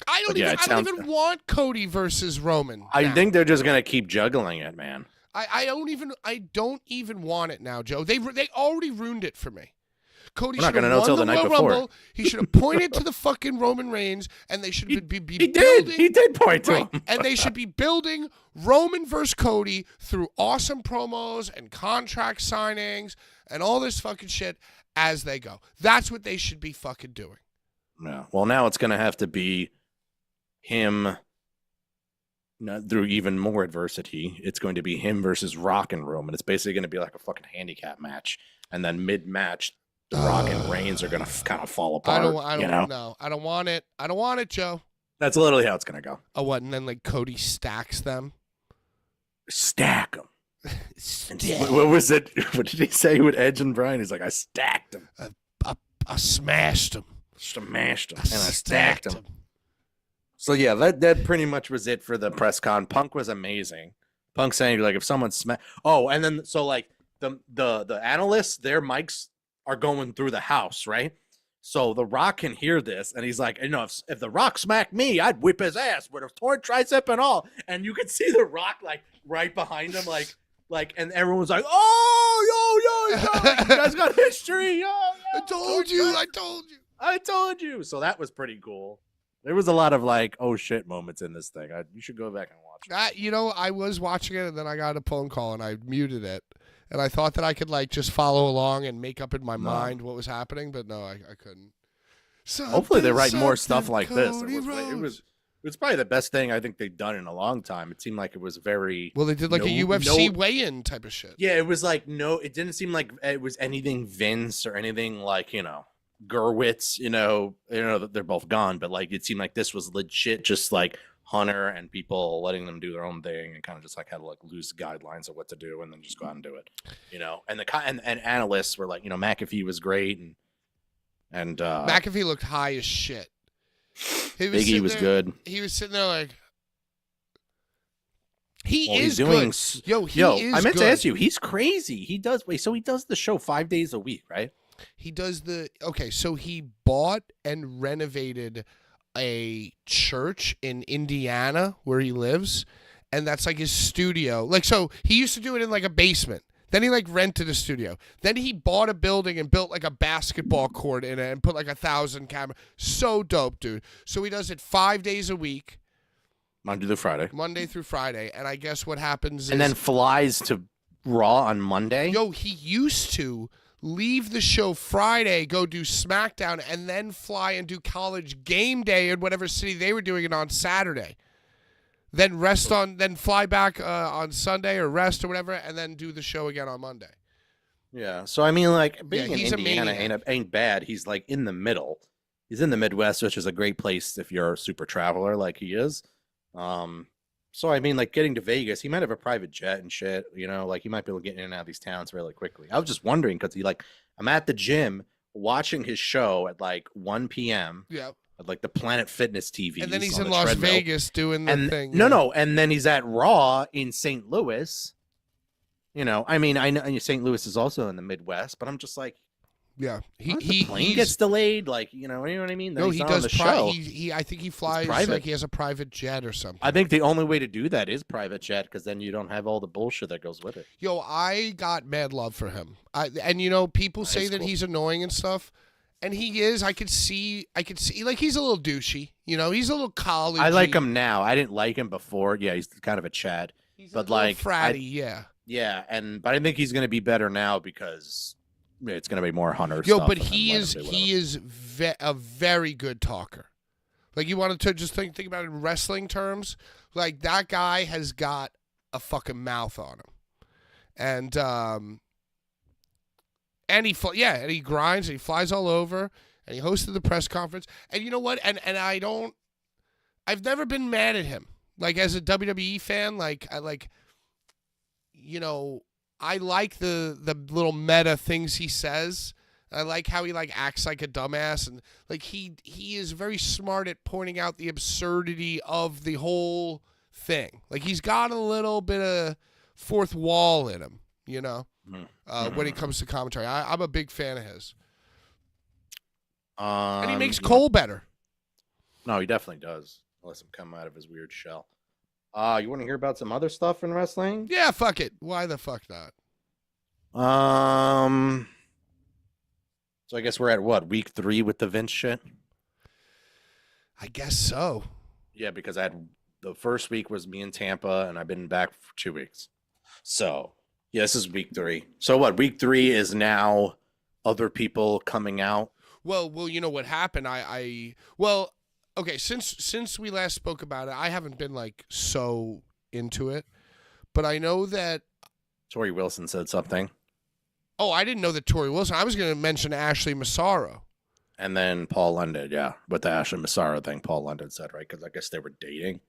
I don't even want Cody versus Roman. I think they're just gonna keep juggling it, man. I don't even want it now, Joe. They already ruined it for me. Cody should have won the Royal Rumble. He should have pointed to the fucking Roman Reigns, and they should be building. He did point to him. And they should be building Roman versus Cody through awesome promos and contract signings and all this fucking shit as they go. That's what they should be fucking doing. Yeah. Well, now it's gonna have to be him. Through even more adversity, it's going to be him versus Rock and Roman. It's basically going to be like a fucking handicap match, and then mid-match, Rock and Reigns are going to kind of fall apart. I don't know. I don't want it. I don't want it, Joe. That's literally how it's going to go. Oh, what? And then like Cody stacks them. Stack them. What was it? What did he say with Edge and Bryan? He's like, I stacked them. I smashed them. Smashed them. And I stacked them. So yeah, that pretty much was it for the press con. Punk was amazing. Punk saying like if someone and then so like the analysts, their mics are going through the house, right? So The Rock can hear this, and he's like, you know, if The Rock smacked me, I'd whip his ass with a torn tricep and all. And you could see The Rock like right behind him, like, and everyone's like, oh, yo, like, you guys got history, yo. I told you. I told you. So that was pretty cool. There was a lot of like, oh shit moments in this thing. You should go back and watch it. You know, I was watching it, and then I got a phone call, and I muted it. And I thought that I could like just follow along and make up in my mind what was happening, but no, I couldn't. Hopefully they write more stuff like this. It was probably the best thing I think they've done in a long time. It seemed like it was very well. They did like a UFC weigh-in type of shit. Yeah, it was like it didn't seem like it was anything Vince or anything like Gerwitz. They're both gone, but like it seemed like this was legit, just like Hunter and people letting them do their own thing and kind of just like had like loose guidelines of what to do and then just go out and do it, And and analysts were like, McAfee was great and McAfee looked high as shit. Biggie was good. He was sitting there like. He is he's doing, good. Yo, I meant to ask you, he's crazy. He does the show 5 days a week, right? He does so he bought and renovated a church in Indiana where he lives, and that's like his studio. Like, so he used to do it in like a basement. Then he like rented a studio. Then he bought a building and built like a basketball court in it and put like 1,000 cameras. So dope, dude. So he does it 5 days a week. Monday through Friday. And I guess what happens is... And then flies to Raw on Monday? Yo, he used to leave the show Friday, go do SmackDown, and then fly and do College Game Day in whatever city they were doing it on Saturday. Then fly back on Sunday or rest or whatever, and then do the show again on Monday. Yeah. So, I mean, like, being in he's Indiana ain't bad. He's, like, in the middle. He's in the Midwest, which is a great place if you're a super traveler like he is. So I mean, like getting to Vegas, he might have a private jet and shit, like he might be able to get in and out of these towns really quickly. I was just wondering because I'm at the gym watching his show at like 1 p.m. Yeah. At like the Planet Fitness TV. And then he's in Las Vegas doing the thing. No. And then he's at Raw in St. Louis. I mean, I know St. Louis is also in the Midwest, but I'm just like, yeah, the plane gets delayed, like you know what I mean. No, he does. Show. I think he flies like he has a private jet or something. I think the only way to do that is private jet because then you don't have all the bullshit that goes with it. Yo, I got mad love for him. People say that he's annoying and stuff, and he is. I could see like he's a little douchey. He's a little college. I like him now. I didn't like him before. Yeah, he's kind of a Chad. He's but a like fratty, yeah. Yeah, but I think he's going to be better now because. It's going to be more Hunter stuff. Yo, but he is a very good talker. Like, you wanted to just think about it in wrestling terms. Like, that guy has got a fucking mouth on him. And he grinds and he flies all over and he hosted the press conference. And you know what? And I've never been mad at him. Like, as a WWE fan, I like the little meta things he says. I like how he acts like a dumbass, and he is very smart at pointing out the absurdity of the whole thing. Like, he's got a little bit of fourth wall in him, when it comes to commentary. I'm a big fan of his. And he makes Cole better. No, he definitely does. Unless him come out of his weird shell. You want to hear about some other stuff in wrestling? Yeah, fuck it. Why the fuck not? So I guess we're at what, week 3 with the Vince shit? I guess so. Yeah, because the first week was me in Tampa, and I've been back for 2 weeks. So yeah, this is week 3. So what? Week 3 is now other people coming out. Well, you know what happened? Okay, since we last spoke about it, I haven't been so into it, but I know that Tori Wilson said something. Oh, I didn't know that Tori Wilson. I was going to mention Ashley Massaro. And then Paul London, yeah, with the Ashley Massaro thing, Paul London said, right? Because I guess they were dating.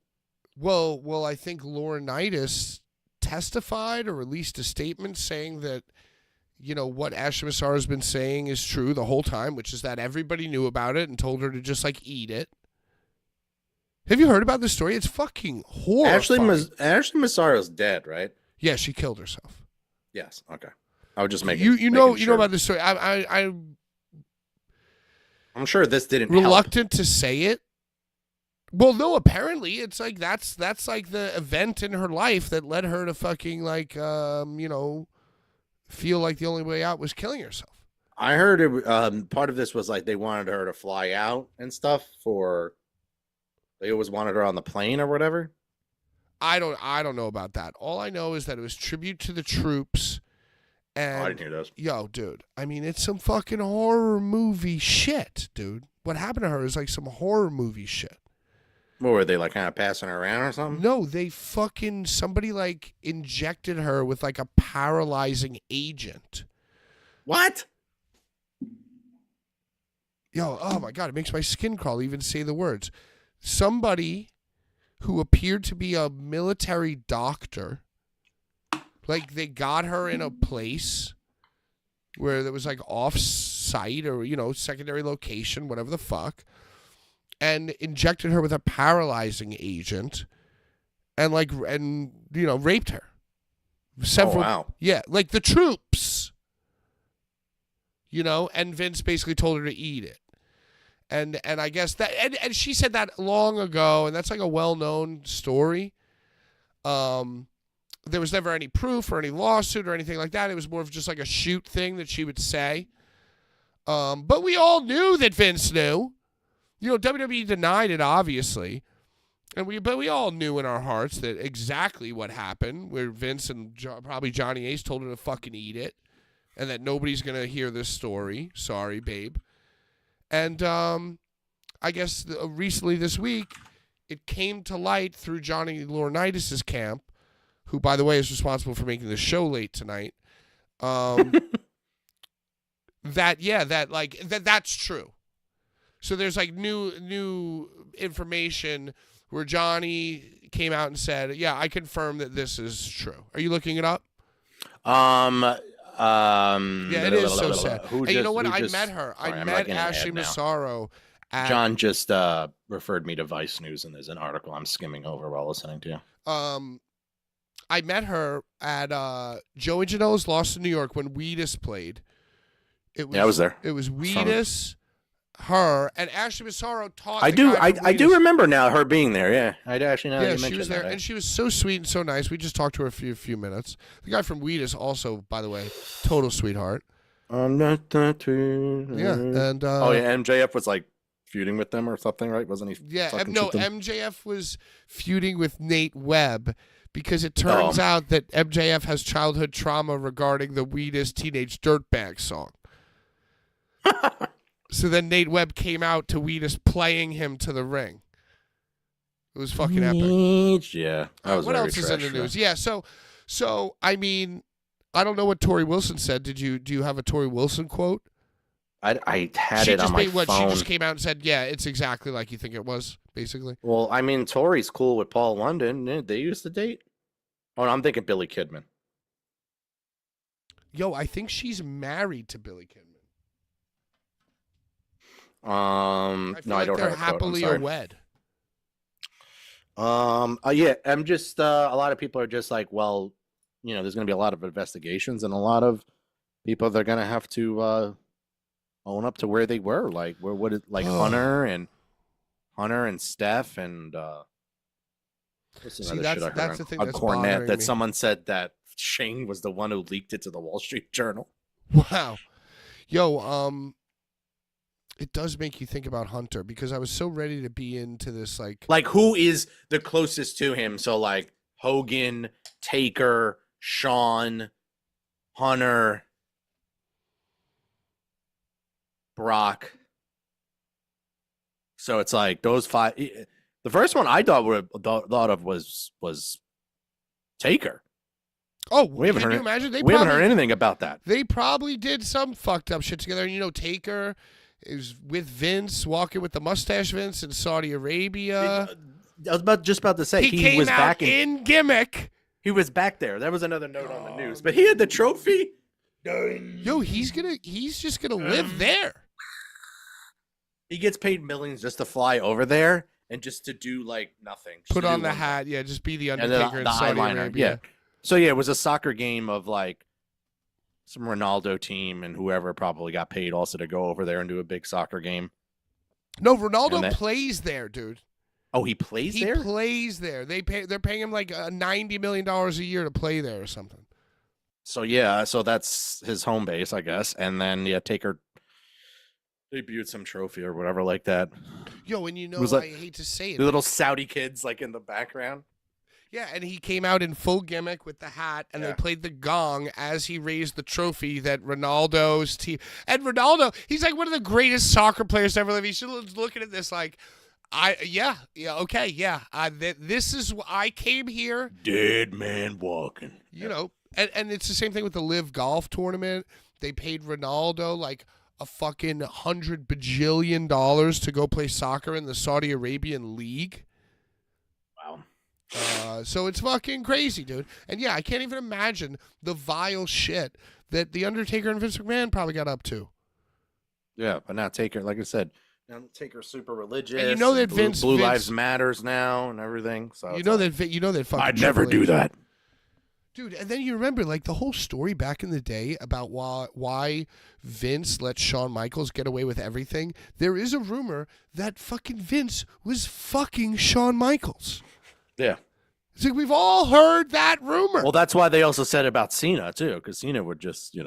Well, I think Laurinaitis testified or released a statement saying that, what Ashley Massaro's been saying is true the whole time, which is that everybody knew about it and told her to just eat it. Have you heard about this story? It's fucking horrifying. Ashley Massaro's dead, right? Yeah, she killed herself. Yes. Okay. I would just make you know about this story. I'm sure this didn't reluctant to say it. Well, no. Apparently, it's that's the event in her life that led her to fucking feel like the only way out was killing herself. I heard it. Part of this was they wanted her to fly out and stuff They always wanted her on the plane or whatever. I don't know about that. All I know is that it was tribute to the troops. And, I didn't hear those. Yo, dude. I mean, it's some fucking horror movie shit, dude. What happened to her is some horror movie shit. What, were they kind of passing her around or something? No, they somebody injected her with a paralyzing agent. What? Yo, oh my God, it makes my skin crawl even say the words. Somebody who appeared to be a military doctor. Like, they got her in a place where there was like off-site or, secondary location, whatever the fuck, and injected her with a paralyzing agent and raped her. Several, wow. Yeah, like the troops. And Vince basically told her to eat it. And I guess that, and she said that long ago, and that's like a well-known story. There was never any proof or any lawsuit or anything like that. It was more of just like a shoot thing that she would say. But we all knew that Vince knew. WWE denied it, obviously. But we all knew in our hearts that exactly what happened, where Vince and probably Johnny Ace told her to fucking eat it, and that nobody's going to hear this story. Sorry, babe. And I guess recently this week, it came to light through Johnny Laurinaitis' camp, who, by the way, is responsible for making the show late tonight, that's true. So there's like new information where Johnny came out and said, yeah, I confirm that this is true. Are you looking it up? Yeah, it is so sad. And you know what? I met her. I met Ashley Massaro. John just referred me to Vice News, and there's an article I'm skimming over while listening to you. I met her at Joey Janela's Lost in New York when Wheatus played. I was there. It was Wheatus, her, and Ashley Massaro taught. I do remember now her being there. Yeah, I actually know. Yeah, you she was there, and she was so sweet and so nice. We just talked to her a few minutes. The guy from Wheatus, also, by the way, total sweetheart. I'm not that true. Yeah, and MJF was like feuding with them or something, right? Wasn't he? Yeah, MJF was feuding with Nate Webb. Because it turns out that MJF has childhood trauma regarding the Wheatus Teenage Dirtbag song. So then Nate Webb came out to Wheatus playing him to the ring. It was fucking epic. Yeah. That was what else is in the news? Yeah, so I mean, I don't know what Tori Wilson said. Do you have a Tori Wilson quote? I had it on my phone. She just came out and said, yeah, it's exactly like you think it was, basically. Well, I mean, Tori's cool with Paul London. They used to date. Oh, no, I'm thinking Billy Kidman. Yo, I think she's married to Billy Kidman. I don't they're have happily wed. Yeah, I'm just a lot of people are just like, well, there's going to be a lot of investigations and a lot of people they're going to have to own up to where they were, like Hunter and Steph and that's the thing that's Cornette that someone said that Shane was the one who leaked it to the Wall Street Journal. Wow, yo, it does make you think about Hunter because I was so ready to be into this like who is the closest to him? So like Hogan, Taker, Shawn, Hunter, Brock. So it's like those five. The first one I thought of was Taker. Oh, can you imagine? We haven't heard anything about that. They probably did some fucked up shit together. And Taker is with Vince, walking with the mustache Vince in Saudi Arabia. I was just about to say he was back in gimmick. He was back there. That was another note on the news. But he had the trophy. Yo, he's just gonna live there. He gets paid millions just to fly over there and just to do like nothing. Put on the hat, yeah, just be the Undertaker in Saudi Arabia. Yeah. So yeah, it was a soccer game of like some Ronaldo team and whoever probably got paid also to go over there and do a big soccer game. No, Ronaldo plays there, dude. Oh, he plays there? He plays there. They're paying him like $90 million a year to play there or something. So yeah, so that's his home base, I guess. And then Taker debuted some trophy or whatever like that. Yo, and I hate to say it. The little Saudi kids like in the background. Yeah, and he came out in full gimmick with the hat, and they played the gong as he raised the trophy that Ronaldo's team. And Ronaldo, he's like one of the greatest soccer players to ever live. He should look looking at this like, this is I came here. Dead man walking. And it's the same thing with the Live Golf tournament. They paid Ronaldo like a fucking $100 bajillion to go play soccer in the Saudi Arabian league. Wow. So it's fucking crazy, dude. And yeah, I can't even imagine the vile shit that the Undertaker and Vince McMahon probably got up to. Yeah, but now Taker, like I said, now Taker's super religious. And you know that Blue Vince Lives Matters now and everything. So you know that fucking I'd never Triple do H- that. Dude, and then you remember like the whole story back in the day about why Vince let Shawn Michaels get away with everything. There is a rumor that fucking Vince was fucking Shawn Michaels. Yeah. It's like we've all heard that rumor. Well, that's why they also said about Cena too, because Cena would just,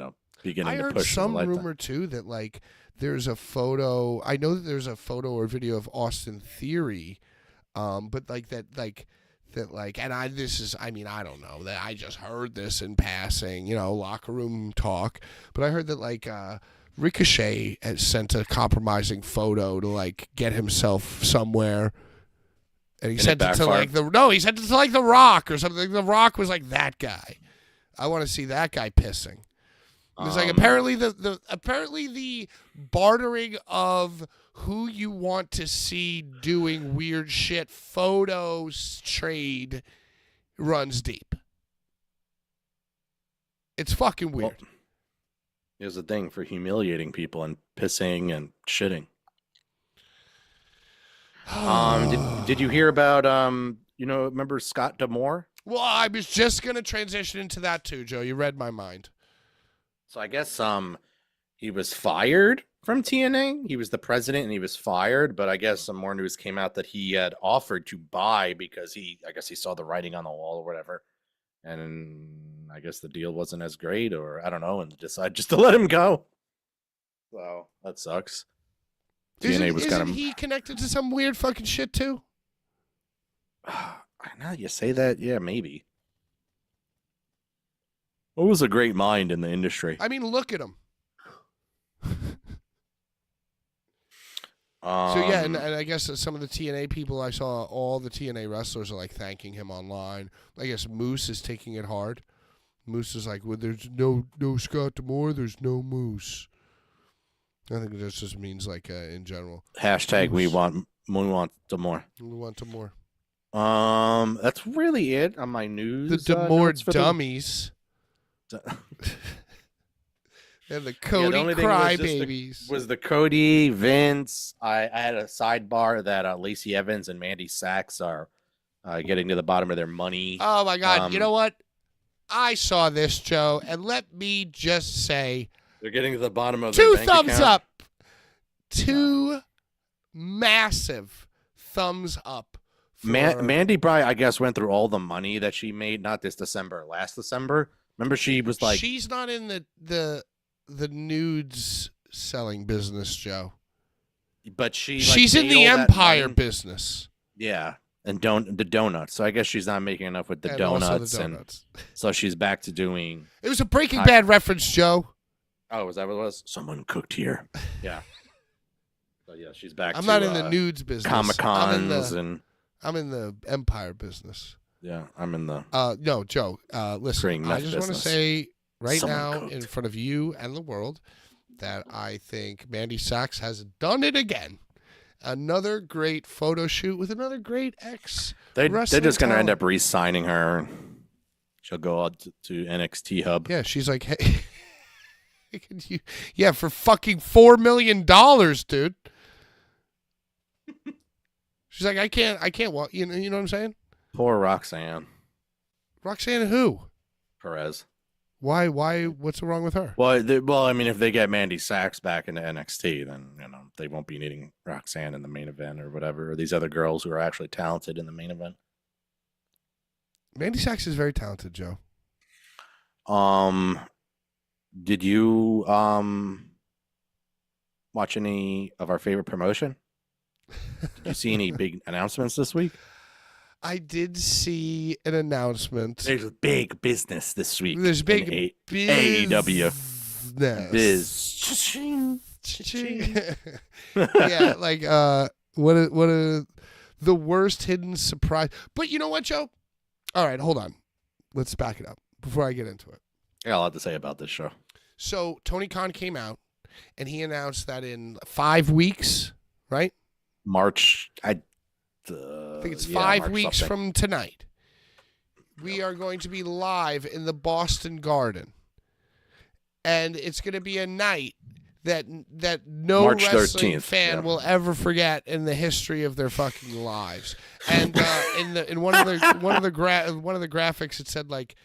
beginning I to heard push some the light rumor too that like there's a photo. I know that there's a photo or video of Austin Theory, but like that, and I don't know that I just heard this in passing, locker room talk. But I heard that like Ricochet has sent a compromising photo to like get himself somewhere. And he sent it to like he sent it to like The Rock or something. The Rock was like that guy. I want to see that guy pissing. It's like apparently the bartering of who you want to see doing weird shit photos trade runs deep. It's fucking weird. Well, here's the thing for humiliating people and pissing and shitting. Did you hear about remember Scott D'Amore? Well, I was just gonna transition into that too, Joe. You read my mind. So I guess he was fired from TNA. He was the president and he was fired, but I guess some more news came out that he had offered to buy because he saw the writing on the wall or whatever. And I guess the deal wasn't as great, or I don't know, and decided just to let him go. So that sucks. Isn't he connected to some weird fucking shit too? Now you say that, yeah, maybe. What was a great mind in the industry? I mean, look at him. So yeah, and I guess some of the TNA people I saw, all the TNA wrestlers are like thanking him online. I guess Moose is taking it hard. Moose is like, well, there's no Scott D'Amore, there's no Moose. I think that just means like in general. Hashtag Moose. we want D'Amore. We want D'Amore. That's really it on my news. The D'Amore dummies. And the Cody crybabies. Was the Cody, Vince. I had a sidebar that Lacey Evans and Mandy Sachs are getting to the bottom of their money. Oh, my God. You know what? I saw this, Joe, and let me just say. They're getting to the bottom of their Two bank thumbs account. up. Two massive thumbs up. Mandy Bry, I guess, went through all the money that she made, not this December, last December. Remember, she was like, she's not in the nudes selling business, Joe. But she's in the Empire business. Yeah, and the donuts. So I guess she's not making enough with the donuts, and so she's back to doing. It was a Breaking Bad reference, Joe. Oh, is that what it was? Someone cooked here. Yeah. So yeah, she's back. I'm not in the nudes business. Comic-Cons I'm in the Empire business. Yeah, I'm in the. No, Joe. Listen, I just want to say Someone now cooked. in front of you and the world that I think Mandy Sachs has done it again. Another great photo shoot with another great ex. They're just going to end up re-signing her. She'll go out to NXT Hub. Yeah, she's like, hey, yeah, for fucking $4 million, dude. She's like, I can't walk. You know what I'm saying? Poor Roxanne Roxanne who? Perez. Why? What's wrong with her? Well, I mean, if they get Mandy Sachs back into NXT, then they won't be needing Roxanne in the main event or whatever, or these other girls who are actually talented in the main event. Mandy Sachs is very talented, Joe. Did you watch any of our favorite promotion? Did you see any big announcements this week? I did see an announcement. There's big business this week. There's big AEW. Biz. Yeah, like what a the worst hidden surprise. But you know what, Joe? All right, hold on. Let's back it up before I get into it. Yeah, a lot to say about this show. So Tony Khan came out and he announced that in 5 weeks, right? March. I think it's 5 weeks something. from tonight. we are going to be live in the Boston Garden. And it's going to be a night that no March wrestling 13th, fan yeah. will ever forget in the history of their fucking lives. And in one of the graphics, it said like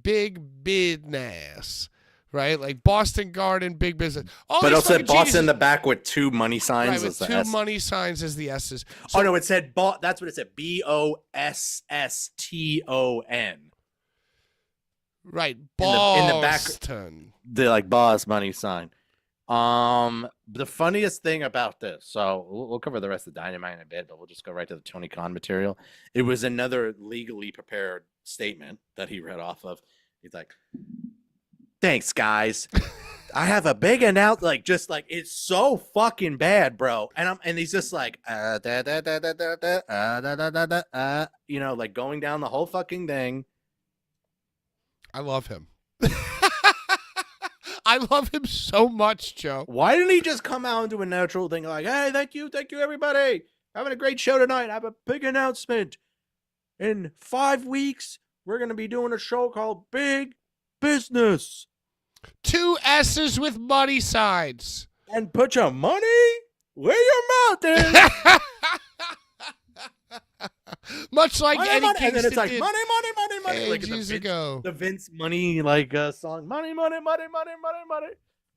big business, right? Like Boston Garden, big business. But it said Boston in the back with 2 money signs. Right, with as the 2 S. money signs as the S's. Oh no, it said that's what it said. BOSSTON. Right, in the back. Boston. The like boss money sign. The funniest thing about this, so we'll cover the rest of Dynamite in a bit, but we'll just go right to the Tony Khan material. It was another legally prepared statement that he read off of. He's like, "Thanks, guys. I have a big announcement." Like, just like it's so fucking bad, bro. And he's just like, like going down the whole fucking thing. I love him. I love him so much, Joe. Why didn't he just come out and do a natural thing like, "Hey, thank you, everybody. Having a great show tonight. I have a big announcement. In 5 weeks, we're going to be doing a show called Big Business. 2 S's with money signs. And put your money where your mouth is." Much like money, Eddie money. Kingston And then it's like, did money. Like ages ago. The Vince Money, song, money.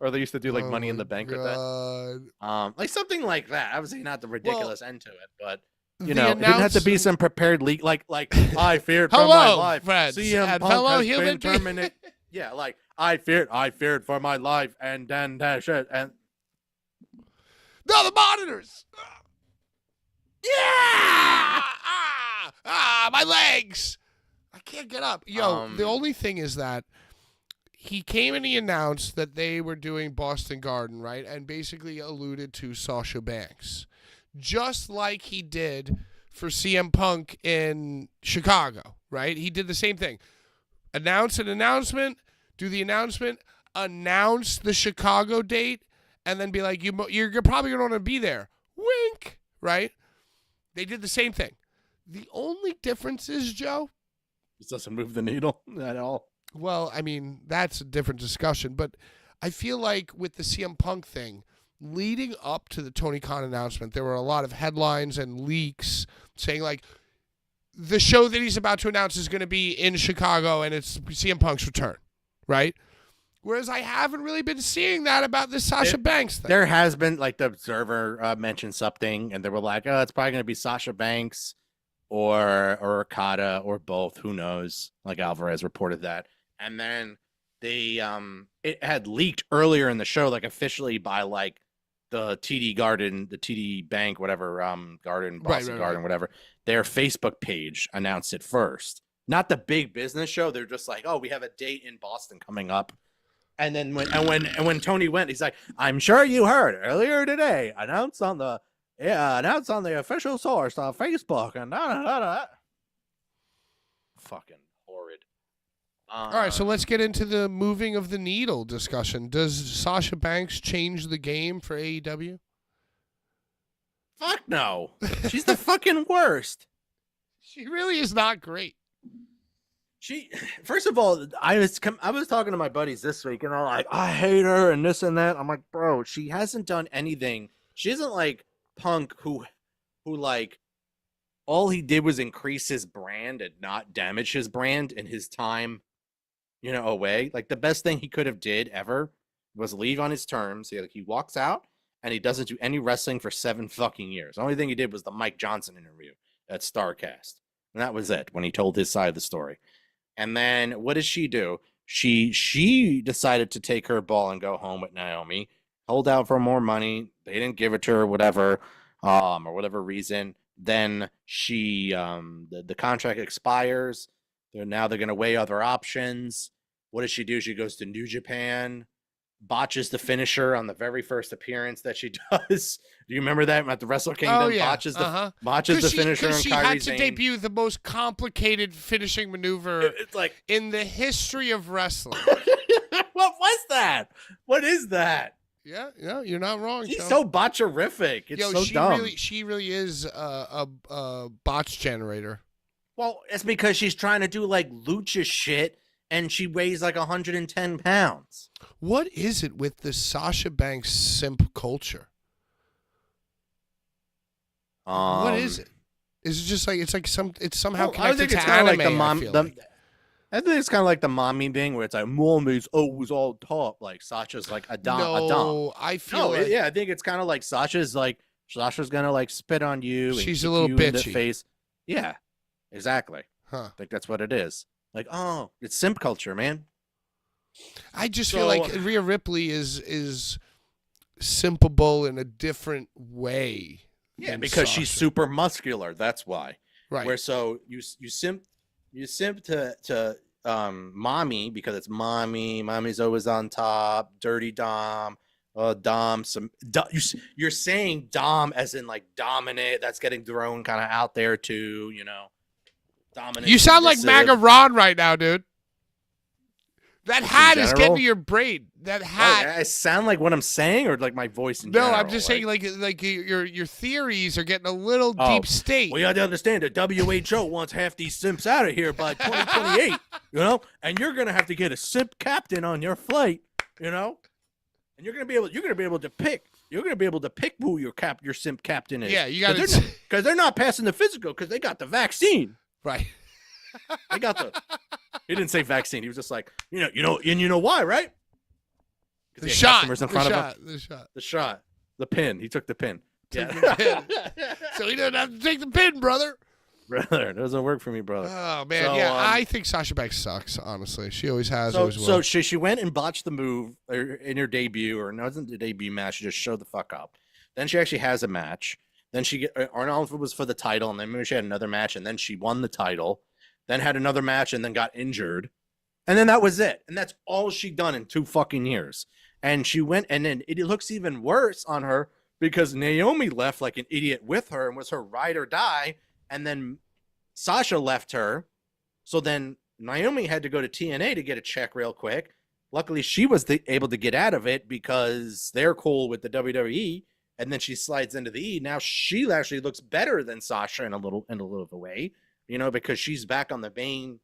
Or they used to do, like, Money in the Bank with that. Like, something like that. Obviously not the ridiculous end to it, but... You know, it didn't have to be some prepared leak, like I feared for my life. Friends. CM Punk hello, has human been terminated. Yeah, like I feared for my life, and then that shit, and no, the monitors. Yeah, my legs. I can't get up. Yo, the only thing is that he came and he announced that they were doing Boston Garden, right, and basically alluded to Sasha Banks. Just like he did for CM Punk in Chicago, right? He did the same thing. Announce an announcement, do the announcement, announce the Chicago date, and then be like, you're probably going to want to be there. Wink, right? They did the same thing. The only difference is, Joe, it doesn't move the needle at all. Well, I mean, that's a different discussion, but I feel like with the CM Punk thing, leading up to the Tony Khan announcement, there were a lot of headlines and leaks saying, like, the show that he's about to announce is going to be in Chicago and it's CM Punk's return, right? Whereas I haven't really been seeing that about this Sasha Banks thing. There has been, like, the Observer mentioned something, and they were like, oh, it's probably going to be Sasha Banks or Okada or both. Who knows? Like, Alvarez reported that. And then they it had leaked earlier in the show, like, officially by, like, the TD Garden, the TD Bank, whatever, Garden, Boston Garden, whatever, their Facebook page announced it first. Not the Big Business show. They're just like, oh, we have a date in Boston coming up. And then when Tony went, he's like, I'm sure you heard earlier today, announced on the official source on Facebook, and fucking horrid. All right, so let's get into the moving of the needle discussion. Does Sasha Banks change the game for AEW? Fuck no. She's the fucking worst. She really is not great. First of all, I was talking to my buddies this week, and they're like, I hate her and this and that. I'm like, bro, she hasn't done anything. She isn't like Punk, who like, all he did was increase his brand and not damage his brand in his time, away. Like, the best thing he could have did ever was leave on his terms. He walks out and he doesn't do any wrestling for 7 fucking years. The only thing he did was the Mike Johnson interview at StarCast, and that was it when he told his side of the story. And then what does she do? She decided to take her ball and go home with Naomi, hold out for more money. They didn't give it to her, whatever, or whatever reason. Then she, the contract expires. They're going to weigh other options. What does she do? She goes to New Japan, botches the finisher on the very first appearance that she does. Do you remember that at the Wrestle Kingdom? Oh, yeah. Botches the finisher on Kairi Sane. She had to debut the most complicated finishing maneuver it's like in the history of wrestling. What was that? What is that? Yeah, you're not wrong. She's Joe. so botcherific. It's so dumb. She really is a botch generator. Well, it's because she's trying to do like lucha shit, and she weighs like 110 pounds. What is it with the Sasha Banks simp culture? What is it? Is it just like it's somehow connected to anime? I think it's kind of like the mommy thing where it's like mommy's always all top, like Sasha's like a dom. I feel like I think it's kind of like Sasha's gonna like spit on you. And she's kick a little you in the bitchy. face. Yeah, exactly. Huh. I think that's what it is. Like, oh, it's simp culture, man. I just feel like Rhea Ripley is simpable in a different way. Yeah, than because Sasha. she's super muscular. That's why. Right. Where so you simp to mommy because it's mommy. Mommy's always on top. Dirty Dom. Dom. You're saying Dom as in like dominant. That's getting thrown kind of out there too. You know, dominant. You sound like submissive. MAGA Ron right now, dude. That hat is getting to your brain. That hat. I sound like what I'm saying, or like my voice in No, general. I'm just saying like your theories are getting a little deep state. Well, you have to understand that WHO wants half these simps out of here by 2028. You know, and you're gonna have to get a simp captain on your flight. You know, and you're gonna be able to pick. You're gonna be able to pick who your simp captain is. Yeah, you got to because they're not passing the physical because they got the vaccine. Right. They got the. He didn't say vaccine. He was just like, and you know why, right? The shot. In front of him. The shot. The pin. He took the pin. Took the pin. So he doesn't have to take the pin, brother. Brother, it doesn't work for me, brother. Oh man, So, yeah. I think Sasha Banks sucks. Honestly, she always has. Always will. So she went and botched the move in her debut, or no, it wasn't the debut match. She just showed the fuck up. Then she actually has a match. Then Arnold was for the title, and then maybe she had another match, and then she won the title. Then had another match and then got injured. And then that was it. And that's all she done in 2 fucking years. And she went, and then it looks even worse on her because Naomi left like an idiot with her and was her ride or die. And then Sasha left her. So then Naomi had to go to TNA to get a check real quick. Luckily, she was able to get out of it because they're cool with the WWE. And then she slides into the E. Now she actually looks better than Sasha in a little of a way. You know, because she's back on the main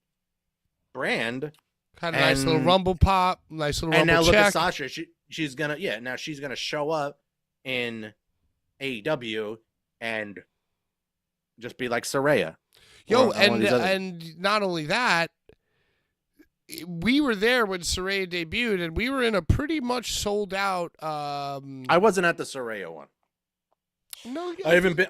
brand. Kind of nice little rumble pop, nice little rumble check. And now look at Sasha. She's gonna show up in AEW and just be like Saraya. Yo, and not only that, we were there when Saraya debuted, and we were in a pretty much sold out. I wasn't at the Saraya one. No, I haven't been.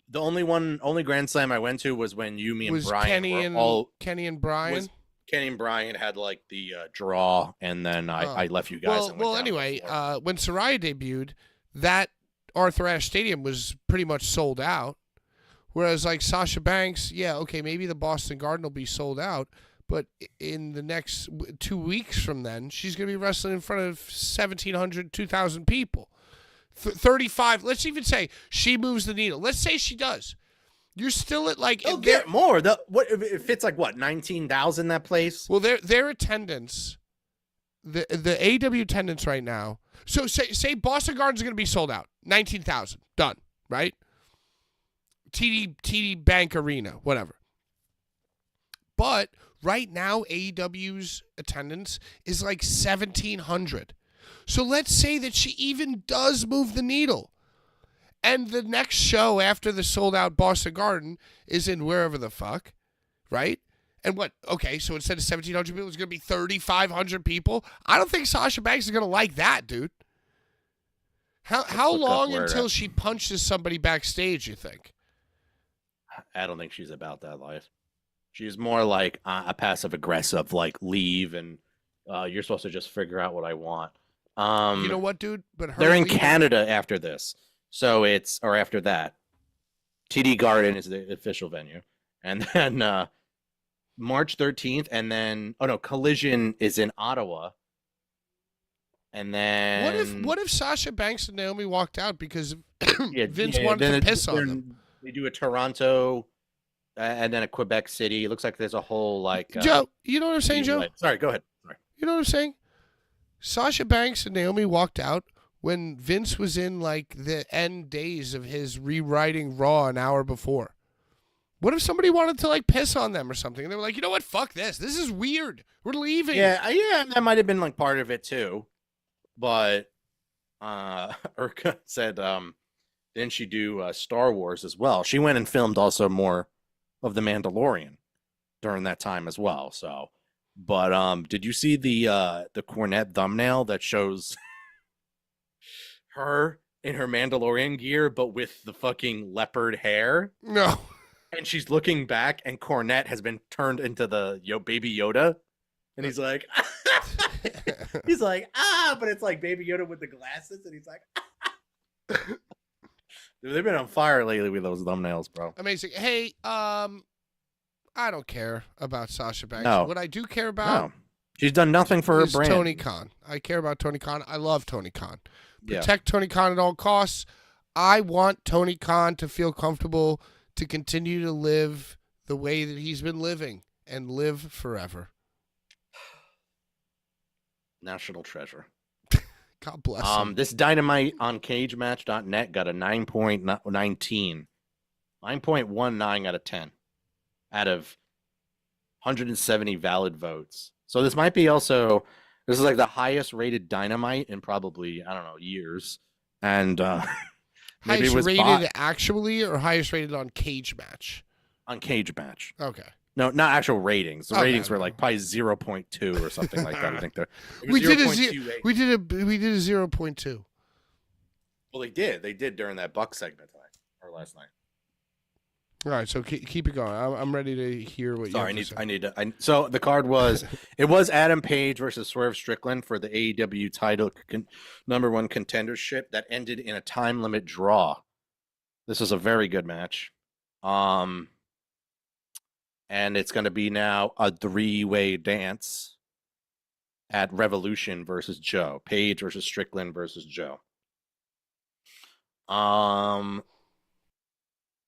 The only Grand Slam I went to was when Yumi and Brian Kenny and Brian. Kenny and Brian had like the draw, and then I left you guys. Anyway, when Saraya debuted, that Arthur Ashe Stadium was pretty much sold out. Whereas like Sasha Banks, yeah, okay, maybe the Boston Garden will be sold out, but in the next 2 weeks from then, she's going to be wrestling in front of 1,700, 2,000 people. 35, let's even say she moves the needle. Let's say she does. You're still at like... They'll get more. It fits like, what, 19,000 that place? Well, their attendance, the AEW attendance right now, so say Boston Garden's going to be sold out. 19,000. Done. Right? TD Bank Arena. Whatever. But right now, AEW's attendance is like 1,700. So let's say that she even does move the needle. And the next show after the sold-out Boston Garden is in wherever the fuck, right? And what? Okay, so instead of 1,700 people, it's going to be 3,500 people? I don't think Sasha Banks is going to like that, dude. How long until she punches somebody backstage, you think? I don't think she's about that life. She's more like a passive-aggressive, like, leave, and you're supposed to just figure out what I want. You know what, dude? But they're in Canada after this, so after that. TD Garden is the official venue, and then March 13th, and then Collision is in Ottawa, and then what if Sasha Banks and Naomi walked out because Vince wanted to piss on them? They do a Toronto, and then a Quebec City. It looks like there's a whole like Joe. You know what I'm saying, Joe? Sorry, go ahead. Sorry. You know what I'm saying? Sasha Banks and Naomi walked out when Vince was in like the end days of his rewriting Raw an hour before. What if somebody wanted to like piss on them or something? And they were like, you know what? Fuck this. This is weird. We're leaving. Yeah, that might have been like part of it too. But Urka said, didn't she do Star Wars as well? She went and filmed also more of The Mandalorian during that time as well. So, but did you see the Cornette thumbnail that shows her in her Mandalorian gear, but with the fucking leopard hair? No. And she's looking back, and Cornette has been turned into the Baby Yoda, and he's like, he's like, but it's like Baby Yoda with the glasses, and he's like, Dude, they've been on fire lately with those thumbnails, bro. Amazing. Hey, I don't care about Sasha Banks. No. What I do care about She's done nothing for her is brand. Tony Khan. I care about Tony Khan. I love Tony Khan. Yeah. Protect Tony Khan at all costs. I want Tony Khan to feel comfortable to continue to live the way that he's been living and live forever. National treasure. God bless him. This Dynamite on cagematch.net got a 9.19. 9.19 out of 10 out of 170 valid votes. So this might be also, this is like the highest rated Dynamite in probably, I don't know, years. And maybe Highest it was rated bought actually or highest rated on Cage Match? on Cage Match. Okay. No, not actual ratings. The Okay, ratings were okay. like probably 0.2 or something like that. I think they're. We did a 0.28. we did a 0.2. Well, they did. They did during that Buck segment tonight or last night. All right, so keep it going. I'm ready to hear what Sorry, you have to say. I need to. So the card was, it was Adam Page versus Swerve Strickland for the AEW title number one contendership that ended in a time limit draw. This was a very good match. And it's going to be now a 3-way dance at Revolution versus Joe. Page versus Strickland versus Joe. It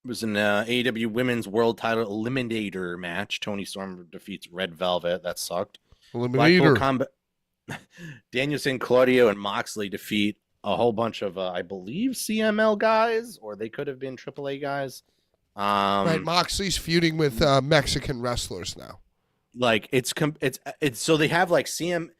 was an AEW Women's World Title Eliminator match. Tony Storm defeats Red Velvet. That sucked. Blackpool Eliminator. Combat. Danielson, Claudio, and Moxley defeat a whole bunch of, I believe, CML guys, or they could have been AAA guys. Right, Moxley's feuding with Mexican wrestlers now. Like it's so they have like CMLL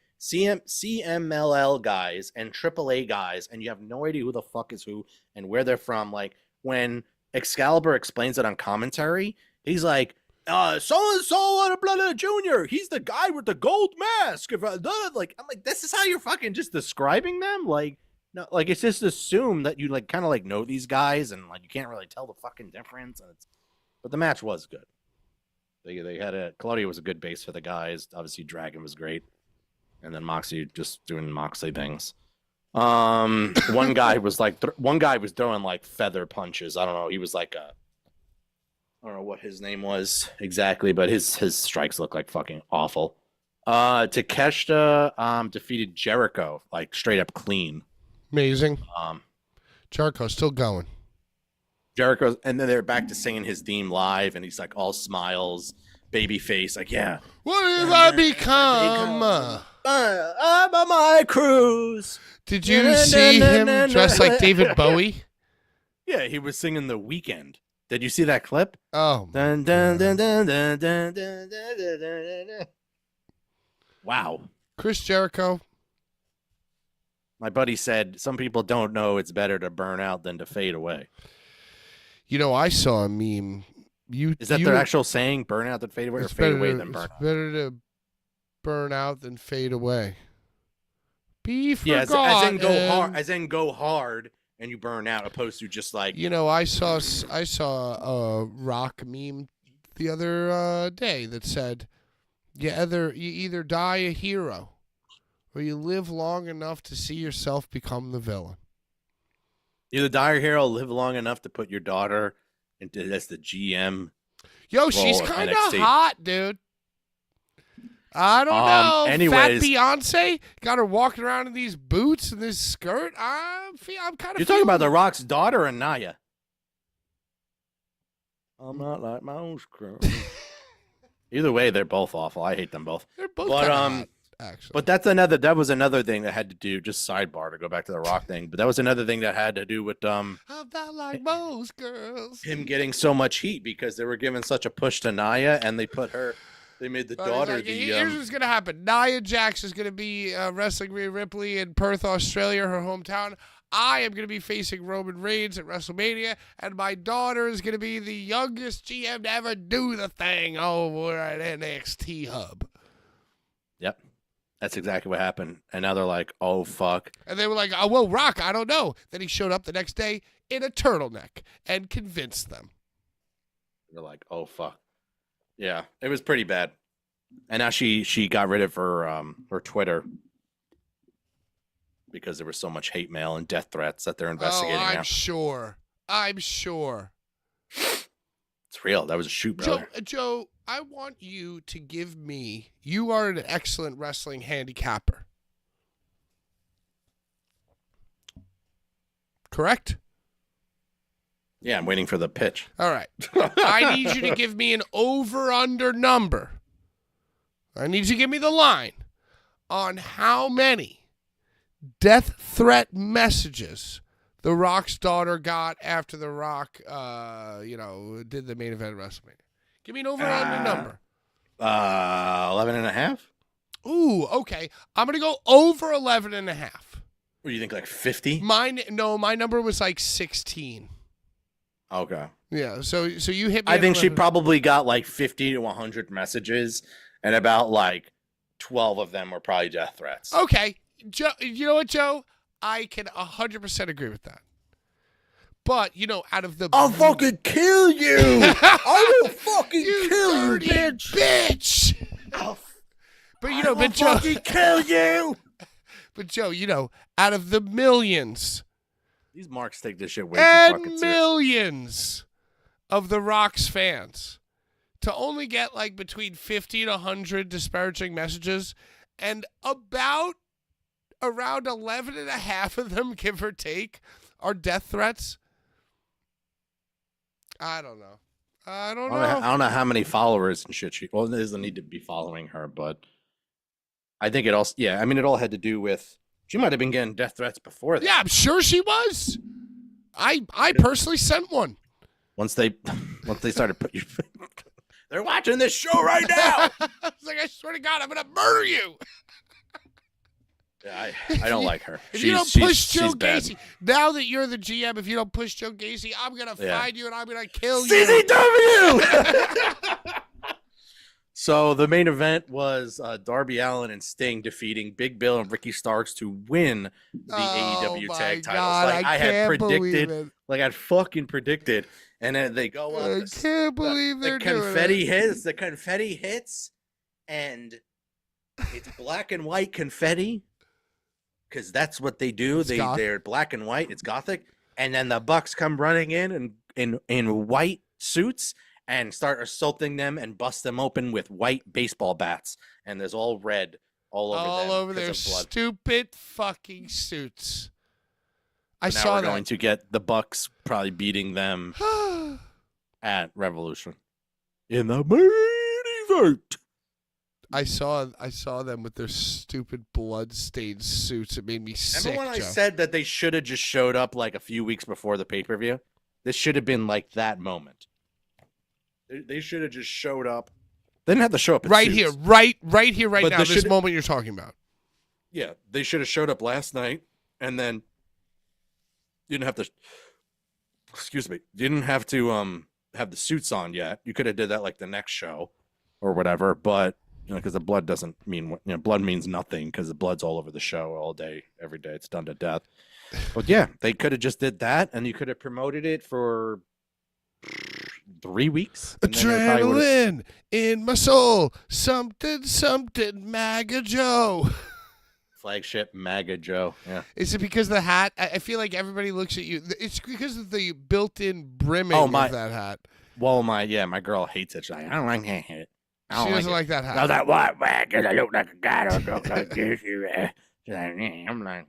guys and AAA guys, and you have no idea who the fuck is who and where they're from. Like when Excalibur explains it on commentary, he's like, so and so on a Blood Junior. He's the guy with the gold mask. If like, I'm like, this is how you're fucking just describing them, like. No, like it's just assumed that you like kind of like know these guys and like you can't really tell the fucking difference. And but the match was good. They had Claudio was a good base for the guys. Obviously, Dragon was great, and then Moxley just doing Moxley things. One guy was like one guy was throwing like feather punches. I don't know. He was like I don't know what his name was exactly, but his strikes look like fucking awful. Takeshita defeated Jericho like straight up clean. Amazing. Jericho's still going. Jericho, and then they're back to singing his theme live, and he's like all smiles, baby face, like, yeah. What have I become? I'm on my cruise. Did you see him dressed like David Bowie? Yeah, he was singing The Weeknd. Did you see that clip? Oh. Dun, dun, dun, dun, dun, dun, dun, dun, dun, dun. Wow. Chris Jericho. My buddy said, some people don't know it's better to burn out than to fade away. You know, I saw a meme. Is that their actual saying, burn out than fade away, or fade away than burn out? It's better to burn out than fade away. Be Yeah, forgotten. as in go hard, and you burn out, opposed to just like... You know, I saw a rock meme the other day that said, you either die a hero, or you live long enough to see yourself become the villain. You're the dire hero, live long enough to put your daughter into as the GM. Yo, she's kind of hot, dude. I don't know. Anyways, Fat Beyonce got her walking around in these boots and this skirt. I'm kind of. You're talking about The Rock's daughter and Naya. I'm not like my own screw. Either way, they're both awful. I hate them both. They're both but hot. actually. But that was another thing that had to do, just sidebar to go back to the Rock thing, but that was another thing that had to do with I'm not like most girls. him getting so much heat because they were giving such a push to Nia, and they made the But daughter like, the here's what's gonna happen. Nia Jax is gonna be wrestling Rhea Ripley in Perth, Australia, her hometown. I am gonna be facing Roman Reigns at WrestleMania, and my daughter is gonna be the youngest GM to ever do the thing over at NXT Hub. Yep. That's exactly what happened. And now they're like, oh, fuck. And they were like, oh, well, Rock, I don't know. Then he showed up the next day in a turtleneck and convinced them. They're like, oh, fuck. Yeah, it was pretty bad. And now she got rid of her Twitter because there was so much hate mail and death threats that they're investigating I'm now. I'm sure. It's real. That was a shoot, brother. Joe, I want you to give me, you are an excellent wrestling handicapper. Correct? Yeah, I'm waiting for the pitch. All right. I need you to give me an over-under number. I need you to give me the line on how many death threat messages The Rock's daughter got after The Rock, did the main event of WrestleMania. Give me an over-under number. 11 and a half? Ooh, okay. I'm going to go over 11 and a half. What do you think, like 50? My number was like 16. Okay. Yeah, so you hit me I at think she 11. probably got like 50 to 100 messages, and about like 12 of them were probably death threats. Okay. Joe, you know what, Joe? I can 100% agree with that. But, out of the... I'll fucking kill you! I will fucking you kill you, dirty bitch! But, I will but Joe... fucking kill you! But, Joe, out of the millions... These marks take this shit way too and fucking serious. millions of The Rock's fans to only get like between 50 and 100 disparaging messages, and around 11 and a half of them, give or take, are death threats. I don't know. I don't know how many followers and shit she... Well, it doesn't need to be following her, but I think it also... Yeah, I mean, it all had to do with... She might have been getting death threats before that. Yeah, I'm sure she was. I personally sent one. Once they started putting... They're watching this show right now! I was like, I swear to God, I'm going to murder you. Yeah, I don't like her. If you don't push Joe she's bad. Gacy, now that you're the GM, if you don't push Joe Gacy, I'm going to find you and I'm going to kill you. CZW! So the main event was Darby Allin and Sting defeating Big Bill and Ricky Starks to win the AEW tag titles. God, I had believe it. like I'd fucking predicted, and then they go up. I can't believe they're doing confetti it. hits. The confetti hits, and it's black and white confetti, because that's what they do. They're black and white. It's gothic, and then the Bucks come running in white suits and start assaulting them and bust them open with white baseball bats, and there's all red all over their of blood. stupid fucking suits. I Now saw we're that. going to get the Bucks probably beating them at Revolution in the main event. I saw them with their stupid blood-stained suits. It made me sick. Remember when Joe. I said that they should have just showed up like a few weeks before the pay-per-view? This should have been like that moment. They should have just showed up. They didn't have to show up in right suits. here, right here, right But now. they This should've- moment you're talking about. Yeah, they should have showed up last night, and then you didn't have to. Excuse me, you didn't have to have the suits on yet. You could have did that like the next show, or whatever. But because the blood doesn't mean blood means nothing because the blood's all over the show all day, every day. It's done to death. But yeah, they could have just did that, and you could have promoted it for 3 weeks. And then everybody would've- Adrenaline in my soul. Something, MAGA Joe. Flagship MAGA Joe. Yeah. Is it because of the hat? I feel like everybody looks at you. It's because of the built-in brimming Oh, my- of that hat. Well, my girl hates it. She's like, I don't like that hat. I She don't doesn't like like that hat. I was like, what, man? Because I look like a guy that look like this. She's like, I'm like,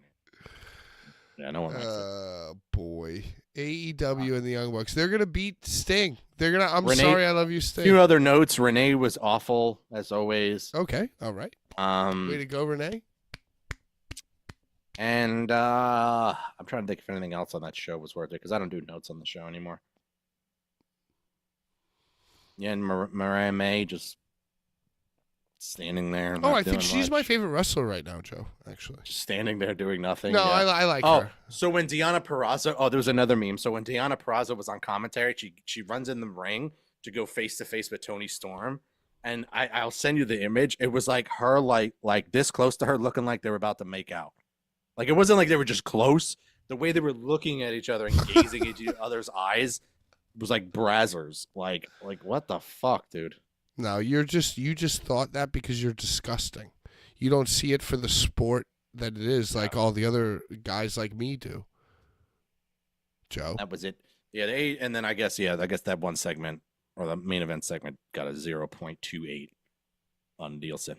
yeah, no one likes it. Boy. AEW and the Young Bucks. They're going to beat Sting. They're going to, I'm Renee- sorry, I love you, A Sting. few other notes. Renee was awful, as always. Okay, all right. Way to go, Renee. And I'm trying to think if anything else on that show was worth it because I don't do notes on the show anymore. Yeah, and Mariah May just standing there. Oh, I think she's my favorite wrestler right now, Joe, actually. Just standing there doing nothing. No, yeah. I like Oh, her. so when Deonna Purrazzo, there was another meme. So when Deonna Purrazzo was on commentary, she runs in the ring to go face to face with Toni Storm. And I'll send you the image. It was like her like this close to her looking like they were about to make out. Like it wasn't like they were just close. The way they were looking at each other and gazing into each other's eyes was like brazzers. Like what the fuck, dude? No, you just thought that because you're disgusting. You don't see it for the sport that it is, like all the other guys like me do. Joe. That was it. Yeah, and then I guess that one segment or the main event segment got a 0.28 on Nielsen.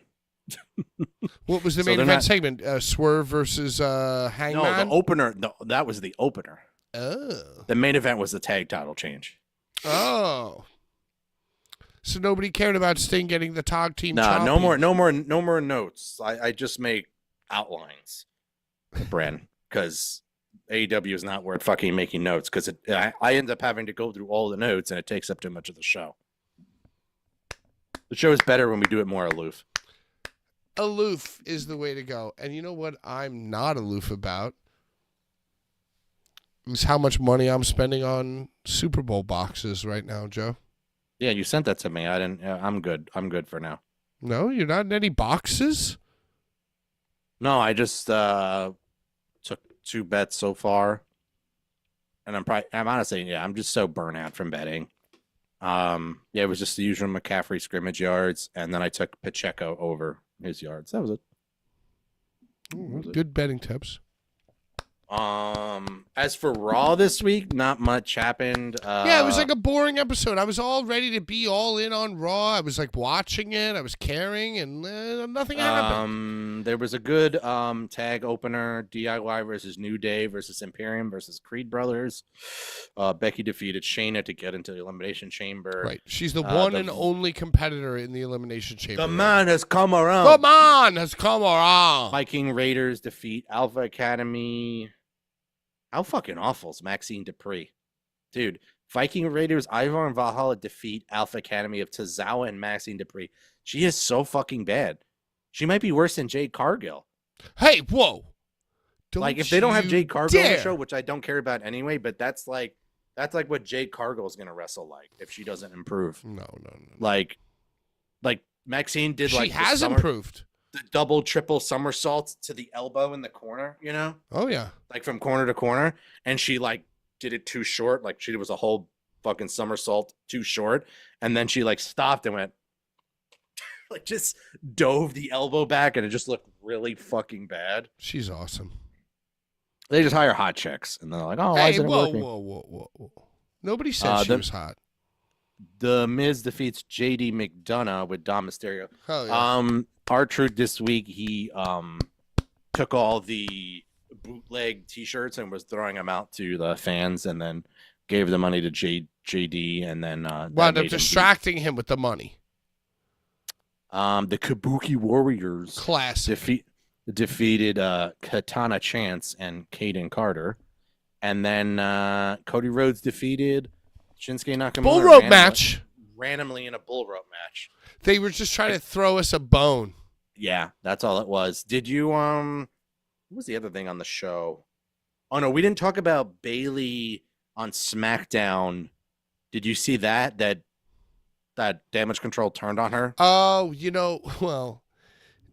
What was the main event segment? Swerve versus Hangman? No, the opener. No, that was the opener. Oh. The main event was the tag title change. Oh. So nobody cared about Sting getting the tag team. Nah, no more notes. I just make outlines, Bren, because AEW is not worth fucking making notes because I end up having to go through all the notes and it takes up too much of the show. The show is better when we do it more aloof. Aloof is the way to go. And you know what I'm not aloof about? Is how much money I'm spending on Super Bowl boxes right now, Joe. Yeah, you sent that to me. I didn't. I'm good. I'm good for now. No, you're not in any boxes? No, I just took 2 bets so far. And I'm honestly, I'm just so burnt out from betting. It was just the usual McCaffrey scrimmage yards, and then I took Pacheco over his yards. That was it. Good betting tips. As for Raw this week, not much happened. Yeah, it was like a boring episode. I was all ready to be all in on Raw. I was like watching it. I was caring, and nothing happened. There was a good tag opener: DIY versus New Day versus Imperium versus Creed Brothers. Becky defeated Shayna to get into the Elimination Chamber. Right, she's the one and only competitor in the Elimination Chamber. The man has come around. The man has come around. Viking Raiders defeat Alpha Academy. How fucking awful is Maxine Dupree? Dude, Viking Raiders, Ivar and Valhalla defeat Alpha Academy of Tozawa and Maxine Dupree. She is so fucking bad. She might be worse than Jade Cargill. Hey, whoa. If they don't have Jade Cargill on the show, which I don't care about anyway, but that's like what Jade Cargill is going to wrestle like if she doesn't improve. No. Like Maxine did she has improved. The double, triple somersaults to the elbow in the corner, you know? Oh, yeah. Like from corner to corner. And she like did it too short. Like she was a whole fucking somersault too short. And then she like stopped and went like just dove the elbow back and it just looked really fucking bad. She's awesome. They just hire hot chicks. And they're like, oh, hey, why isn't it working? Whoa. Nobody said she was hot. The Miz defeats JD McDonough with Dom Mysterio. Hell yeah. R-Truth this week, he took all the bootleg T-shirts and was throwing them out to the fans, and then gave the money to JD, and then wound up distracting him with the money. The Kabuki Warriors classic defeated Katana Chance and Kaden Carter, and then Cody Rhodes defeated Shinsuke Nakamura. Bull rope match. Randomly in a bull rope match. They were just trying to throw us a bone. Yeah, that's all it was. Did you what was the other thing on the show? Oh no, we didn't talk about Bayley on SmackDown. Did you see that Damage Control turned on her? Oh,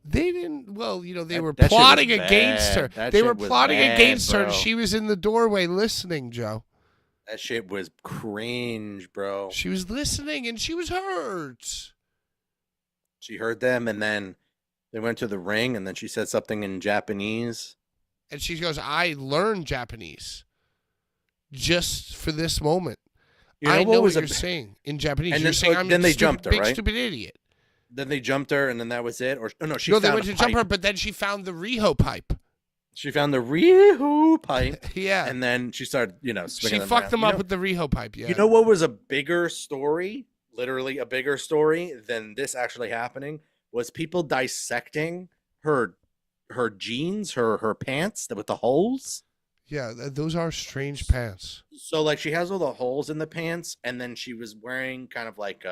they didn't. Well, they were plotting against her. They were plotting against her, and she was in the doorway listening, Joe. That shit was cringe, bro. She was listening, and she was hurt. She heard them, and then they went to the ring, and then she said something in Japanese. And she goes, I learned Japanese just for this moment. I know what you're saying in Japanese. And you're saying I'm then a they jumped her, big, right? stupid idiot. Then they jumped her, and then that was it? Or no, they went to jump her, but then she found the Riho pipe. She found the Riho pipe. Yeah. And then she started, swinging She fucked them up with the Riho pipe, yeah. You know what was a bigger story, literally a bigger story than this actually happening, was people dissecting her jeans, her pants with the holes. Yeah, those are strange pants. So like she has all the holes in the pants, and then she was wearing kind of like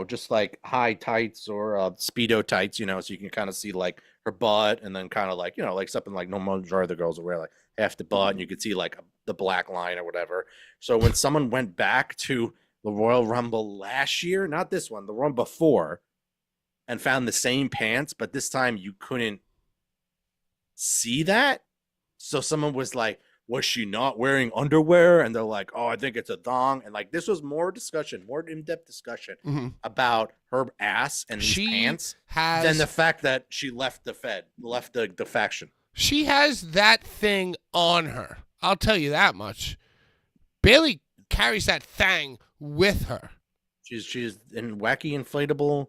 just like high tights or Speedo tights, so you can kind of see like her butt, and then kind of like, like something like normal majority of the girls will wear like half the butt, and you could see like the black line or whatever. So when someone went back to the Royal Rumble last year, not this one, the one before, and found the same pants, but this time you couldn't see that. So someone was like, was she not wearing underwear? And they're like, oh, I think it's a thong. And like, this was more in-depth discussion about her ass and these pants than the fact that she left the faction. She has that thing on her. I'll tell you that much. Bailey carries that thing with her. She's in wacky inflatable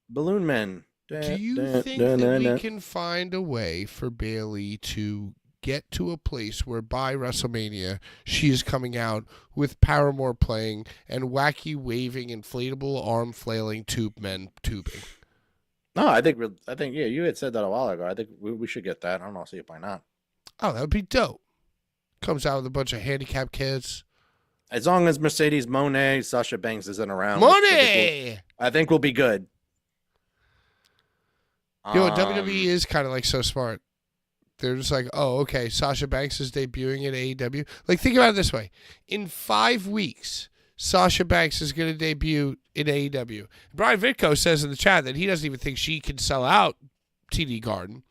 balloon men. Do you think that we can find a way for Bailey to get to a place where by WrestleMania she is coming out with Paramore playing and wacky waving inflatable arm flailing tube men tubing? No, I think yeah, you had said that a while ago. I think we should get that. I don't see why not. Oh, that would be dope. Comes out with a bunch of handicapped kids. As long as Mercedes Moné, Sasha Banks isn't around, Money. I think we'll be good. WWE is kind of like so smart. They're just like, oh, okay, Sasha Banks is debuting in AEW. Like, think about it this way. In 5 weeks, Sasha Banks is going to debut in AEW. Brian Vitko says in the chat that he doesn't even think she can sell out TD Garden.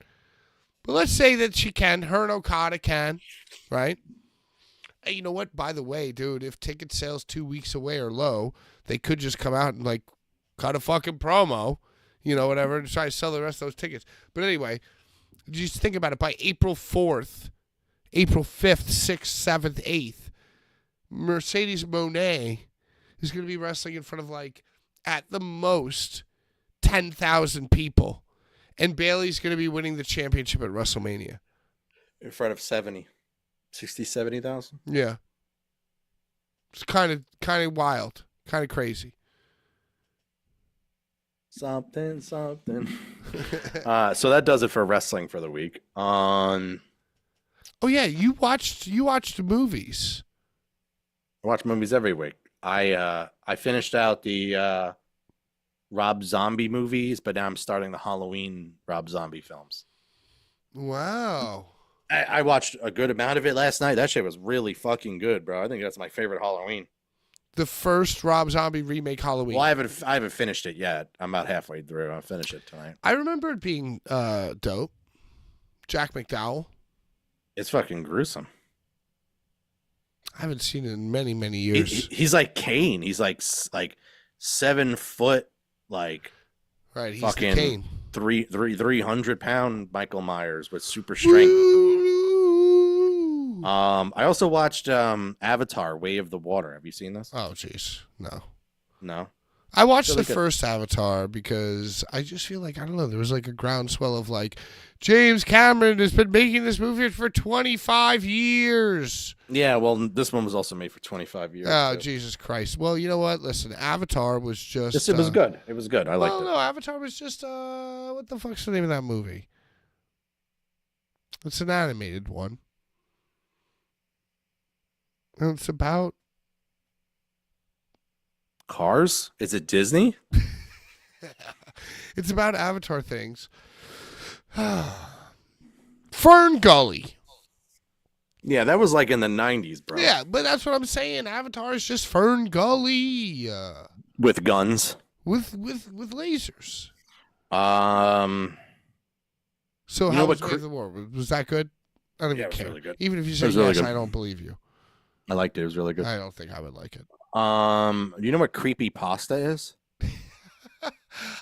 But let's say that she can. Her and Okada can, right? Hey, you know what? By the way, dude, if ticket sales 2 weeks away are low, they could just come out and, like, cut a fucking promo, whatever, and try to sell the rest of those tickets. But anyway, just think about it. By April 4th, April 5th, 6th, 7th, 8th, Mercedes Moné is going to be wrestling in front of, like, at the most, 10,000 people. And Bailey's going to be winning the championship at WrestleMania. In front of 70,000? Yeah. It's kind of wild. Kind of crazy. Something. So that does it for wrestling for the week. Oh yeah, you watched movies. I watch movies every week. I finished out the Rob Zombie movies, but now I'm starting the Halloween Rob Zombie films. Wow. I watched a good amount of it last night. That shit was really fucking good, bro. I think that's my favorite Halloween. The first Rob Zombie remake Halloween. Well, I haven't finished it yet. I'm about halfway through. I'll finish it tonight. I remember it being dope. Jack McDowell. It's fucking gruesome. I haven't seen it in many, many years. He's like Kane. He's like 7 foot, like right. He's fucking Kane. 300-pound Michael Myers with super strength. Woo! I also watched Avatar: Way of the Water. Have you seen this? Oh, jeez, no. I watched the first Avatar because I just feel like, I don't know, there was like a groundswell of like, James Cameron has been making this movie for 25 years. Yeah, well, this one was also made for 25 years. Oh, too. Jesus Christ. Well, you know what? Listen, Avatar was just... it was good. It was good. I liked it. No, Avatar was just, what the fuck's the name of that movie? It's an animated one. And it's about... Cars? Is it Disney? It's about Avatar things. Fern Gully. Yeah, that was like in the 90s, bro. Yeah, but that's what I'm saying. Avatar is just Fern Gully. With guns. With lasers. So You how know was what Way of the War? Was that good? I don't even it was care. really good. Even if you say was really yes, good. I don't believe you. I liked it. It was really good. I don't think I would like it. You know what creepy pasta is?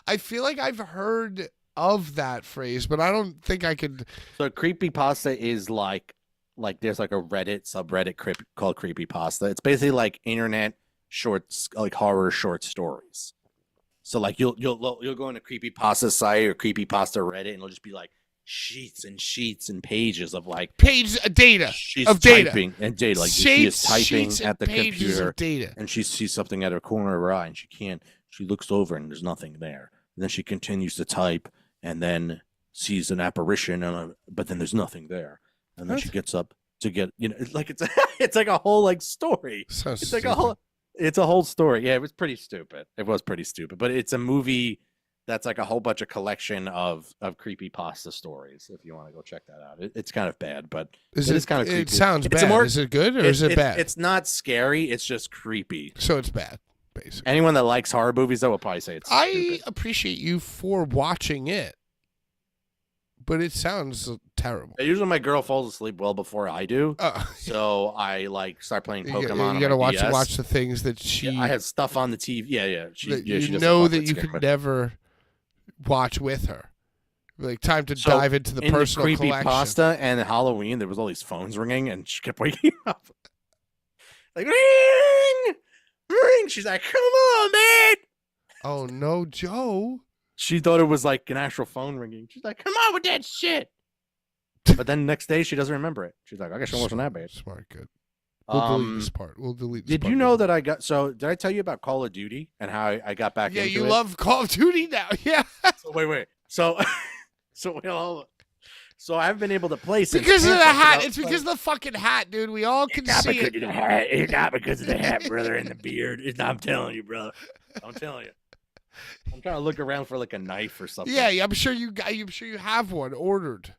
I feel like I've heard of that phrase, but I don't think I could. So creepy pasta is like there's like a Reddit subreddit called creepy pasta. It's basically like internet shorts, like horror short stories. So like you'll go on a creepy pasta site or creepy pasta Reddit, and it'll just be like sheets and sheets and pages of like data she's of data typing and data, like sheets, she is typing sheets at the and pages computer of data. and she sees something at her corner of her eye and she She looks over and there's nothing there. And then she continues to type and then sees an apparition, but then there's nothing there. And then she gets up to get, it's like it's like a whole like story. Sounds It's like stupid. it's a whole story. Yeah, it was pretty stupid. It was pretty stupid, but it's a movie that's like a whole bunch of collection of creepypasta stories. If you want to go check that out, it's kind of bad, but it is kind of creepy. It sounds It's bad. Is it good or is it bad? It's not scary. It's just creepy. So it's bad, basically. Anyone that likes horror movies, though, will probably say it's I stupid. appreciate you for watching it, but it sounds terrible. Usually my girl falls asleep well before I do, Uh, so I like start playing Pokemon. you on gotta my watch DS. the things that she. Yeah, I have stuff on the TV. Yeah. that She you doesn't know fuck that with you Scarecrow. could never watch with her. Like time to So, dive into the in personal creepy collection. pasta and Halloween, there was all these phones ringing, and she kept waking up. Like ring, ring. She's like, "Come on, man." Oh no, Joe! She thought it was like an actual phone ringing. She's like, "Come on with that shit." But then the next day, she doesn't remember it. She's like, "I guess it wasn't that bad." Smart, good. We'll delete Um, this part. We'll delete. This did part you now. know that I got? So did I tell you about Call of Duty and how I got back Yeah, into you it? love Call of Duty now. Yeah, So wait. So, wait, hold on. So I've been able to play since because of the Christmas hat. without It's because of the fucking hat, dude. We all can Not see because it. of the hat. It's not because of the hat, brother, and the beard. It's not, I'm telling you, brother. I'm telling you. I'm trying to look around for like a knife or something. Yeah, I'm sure you got. I'm sure you have one ordered.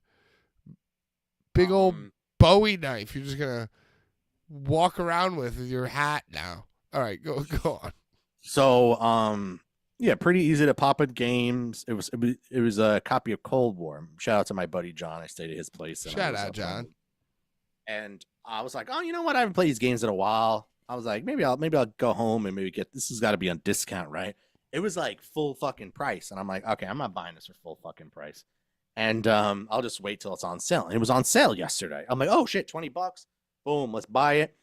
Big old Um, Bowie knife. You're just gonna walk around with your hat now. All right, go on. So, yeah, pretty easy to pop at games. It was a copy of Cold War. Shout out to my buddy John. I stayed at his place. And I Shout was out, up John. on- And I was like, oh, you know what? I haven't played these games in a while. I was like, maybe I'll go home and maybe get this. Has got to be on discount, right? It was like full fucking price, and I'm like, okay, I'm not buying this for full fucking price. And I'll just wait till it's on sale. And it was on sale yesterday. I'm like, oh shit, $20. Boom, let's buy it.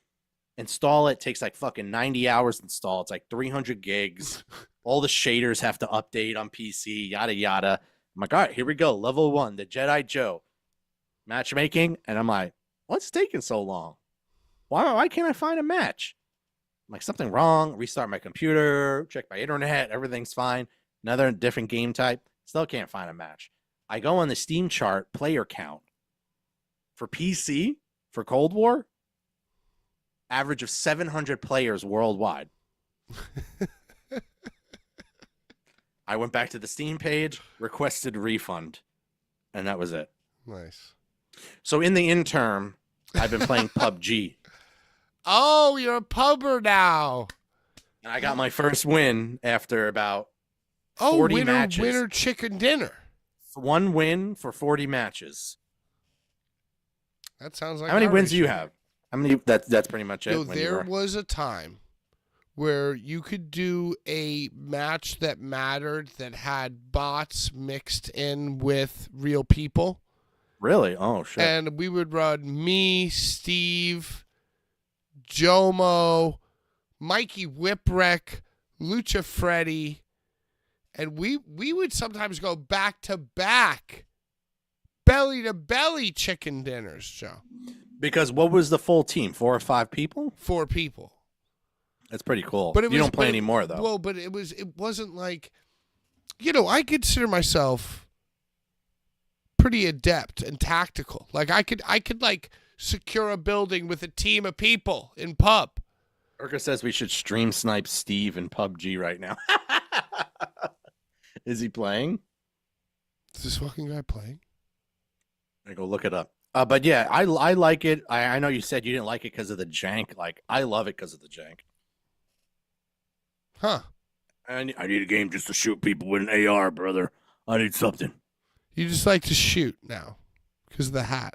Install it. Takes like fucking 90 hours to install. It's like 300 gigs. All the shaders have to update on PC, yada yada. I'm like, all right, here we go. Level 1, the Jedi Joe. Matchmaking. And I'm like, what's taking so long? Why can't I find a match? I'm like, something wrong. Restart my computer, check my internet, everything's fine. Another different game type. Still can't find a match. I go on the Steam chart player count for PC for Cold War. Average of 700 players worldwide. I went back to the Steam page, requested refund, and that was it. Nice. So in the interim, I've been playing PUBG, Oh, you're a pubber now. and I got my first win after about Oh, 40 matches. winner chicken dinner. One win for 40 matches. That sounds like How many our wins do you ratio. have? How many? That's pretty much it. So when you there were- was a time where you could do a match that mattered that had bots mixed in with real people. Really? Oh shit! And we would run me, Steve, Jomo, Mikey Whipwreck, Lucha Freddy, and we would sometimes go back to back, belly to belly chicken dinners, Joe. Because what was the full team? 4 or 5 people? 4 people. That's pretty cool. But it you was- don't play but it- anymore though. Well, but it wasn't like, I consider myself pretty adept and tactical. Like I could like secure a building with a team of people in pub. Urka says we should stream snipe Steve in PUBG right now. Is he playing? Is this fucking guy playing? I go look it up. But yeah, I like it. I know you said you didn't like it because of the jank. Like I love it because of the jank. Huh. I need a game just to shoot people with an AR, brother. I need something. You just like to shoot now because of the hat.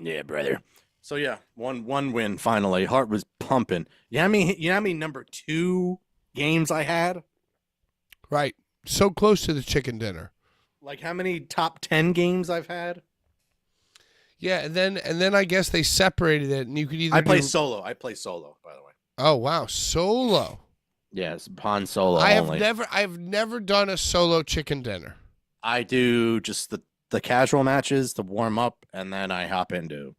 Yeah, brother. So yeah, one win finally. Heart was pumping. You know how many number 2 games I had? Right. So close to the chicken dinner. Like how many top 10 games I've had? Yeah, and then I guess they separated it, and you could either I play do- solo. I play solo, by the way. Oh wow, solo. Yes, upon solo I've only. never done a solo chicken dinner. I do just the casual matches to warm up, and then I hop into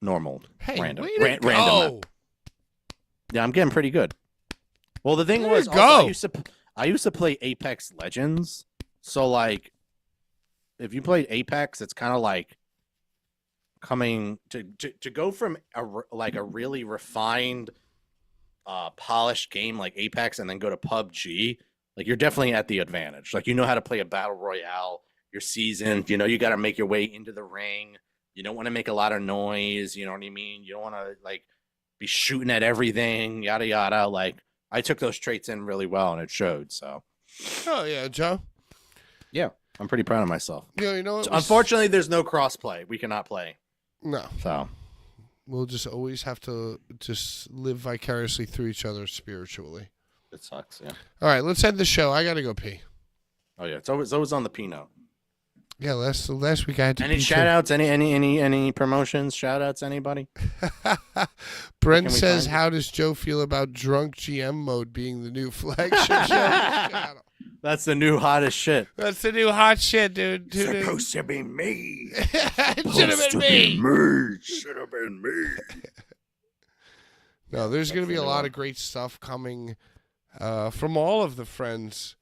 normal Hey, random way to random. go. Yeah, I'm getting pretty good. Well, the thing There was, you also, go. I used to play Apex Legends. So like, if you played Apex, it's kind of like coming to go from a really refined, polished game like Apex, and then go to PUBG. Like, you're definitely at the advantage. Like, you know how to play a battle royale. You're seasoned. You know you got to make your way into the ring. You don't want to make a lot of noise. You know what I mean? You don't want to like be shooting at everything. Yada yada. Like, I took those traits in really well, and it showed. So, Oh yeah, Joe. yeah, I'm pretty proud of myself. You know what? So, unfortunately, there's no cross-play. We cannot play. No. So, We'll just always have to just live vicariously through each other spiritually. it sucks. Yeah. All right, let's end the show. I gotta go pee. Oh yeah, it's always on the Pinot. Yeah, last week I had to Any pee shout outs? Any promotions? Shout outs? Anybody? Brent Can we says, find "How does Joe feel about drunk GM mode being the new flagship show?" channel? That's the new hottest shit. That's the new hot shit, dude. Supposed to be me. It should have been me. Should have been me. No, there's going to be a Definitely lot will. of great stuff coming from all of the friends.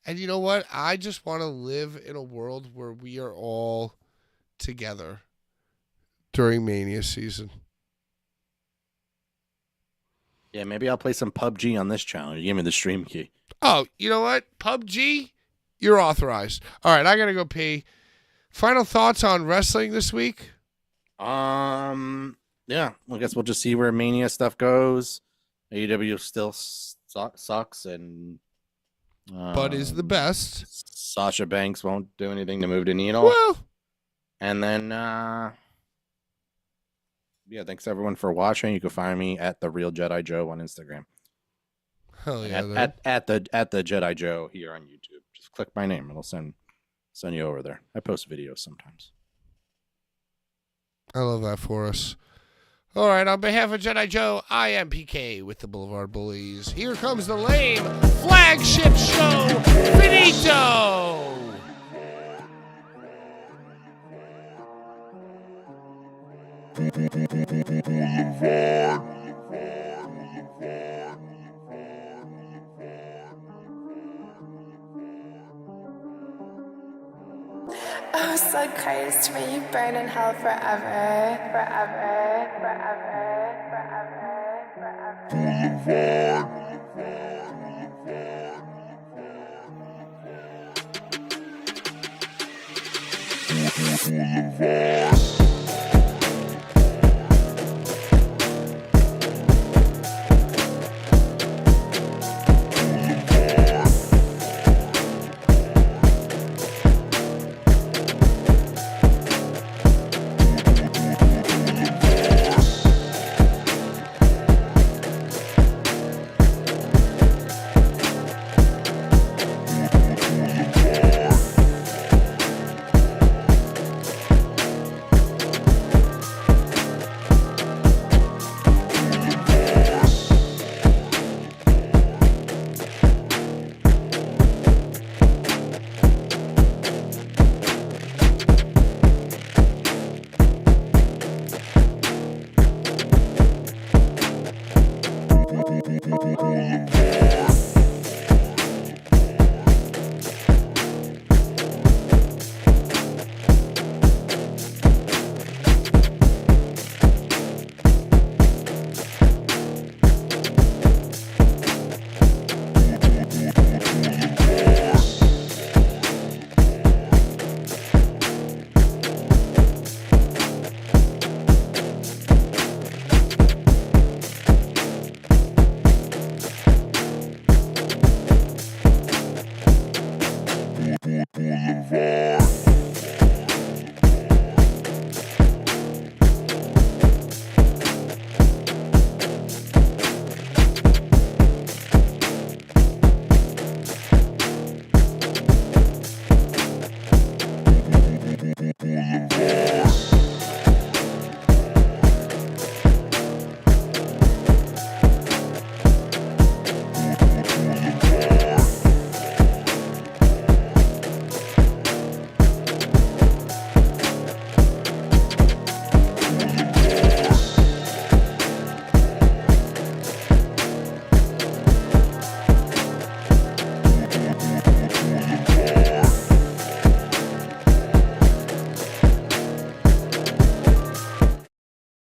And you know what? I just want to live in a world where we are all together during Mania season. Yeah, maybe I'll play some PUBG on this channel. You give me the stream key. Oh, you know what? PUBG, you're authorized. All right, I got to go pee. Final thoughts on wrestling this week? Yeah, I guess we'll just see where Mania stuff goes. AEW still sucks, and But is the best. Sasha Banks won't do anything to move the needle. Well, And then, yeah, thanks everyone for watching. You can find me at The Real Jedi Joe on Instagram. hell yeah. dude. At the Jedi Joe here on YouTube. Just click my name. It'll send you over there. I post videos sometimes. I love that for us. All right, on behalf of Jedi Joe, I am PK with the Boulevard Bullies. Here comes the lame flagship show, Finito! Oh, son Christ, may you burn in hell forever, forever, forever, forever, forever. Boulevard.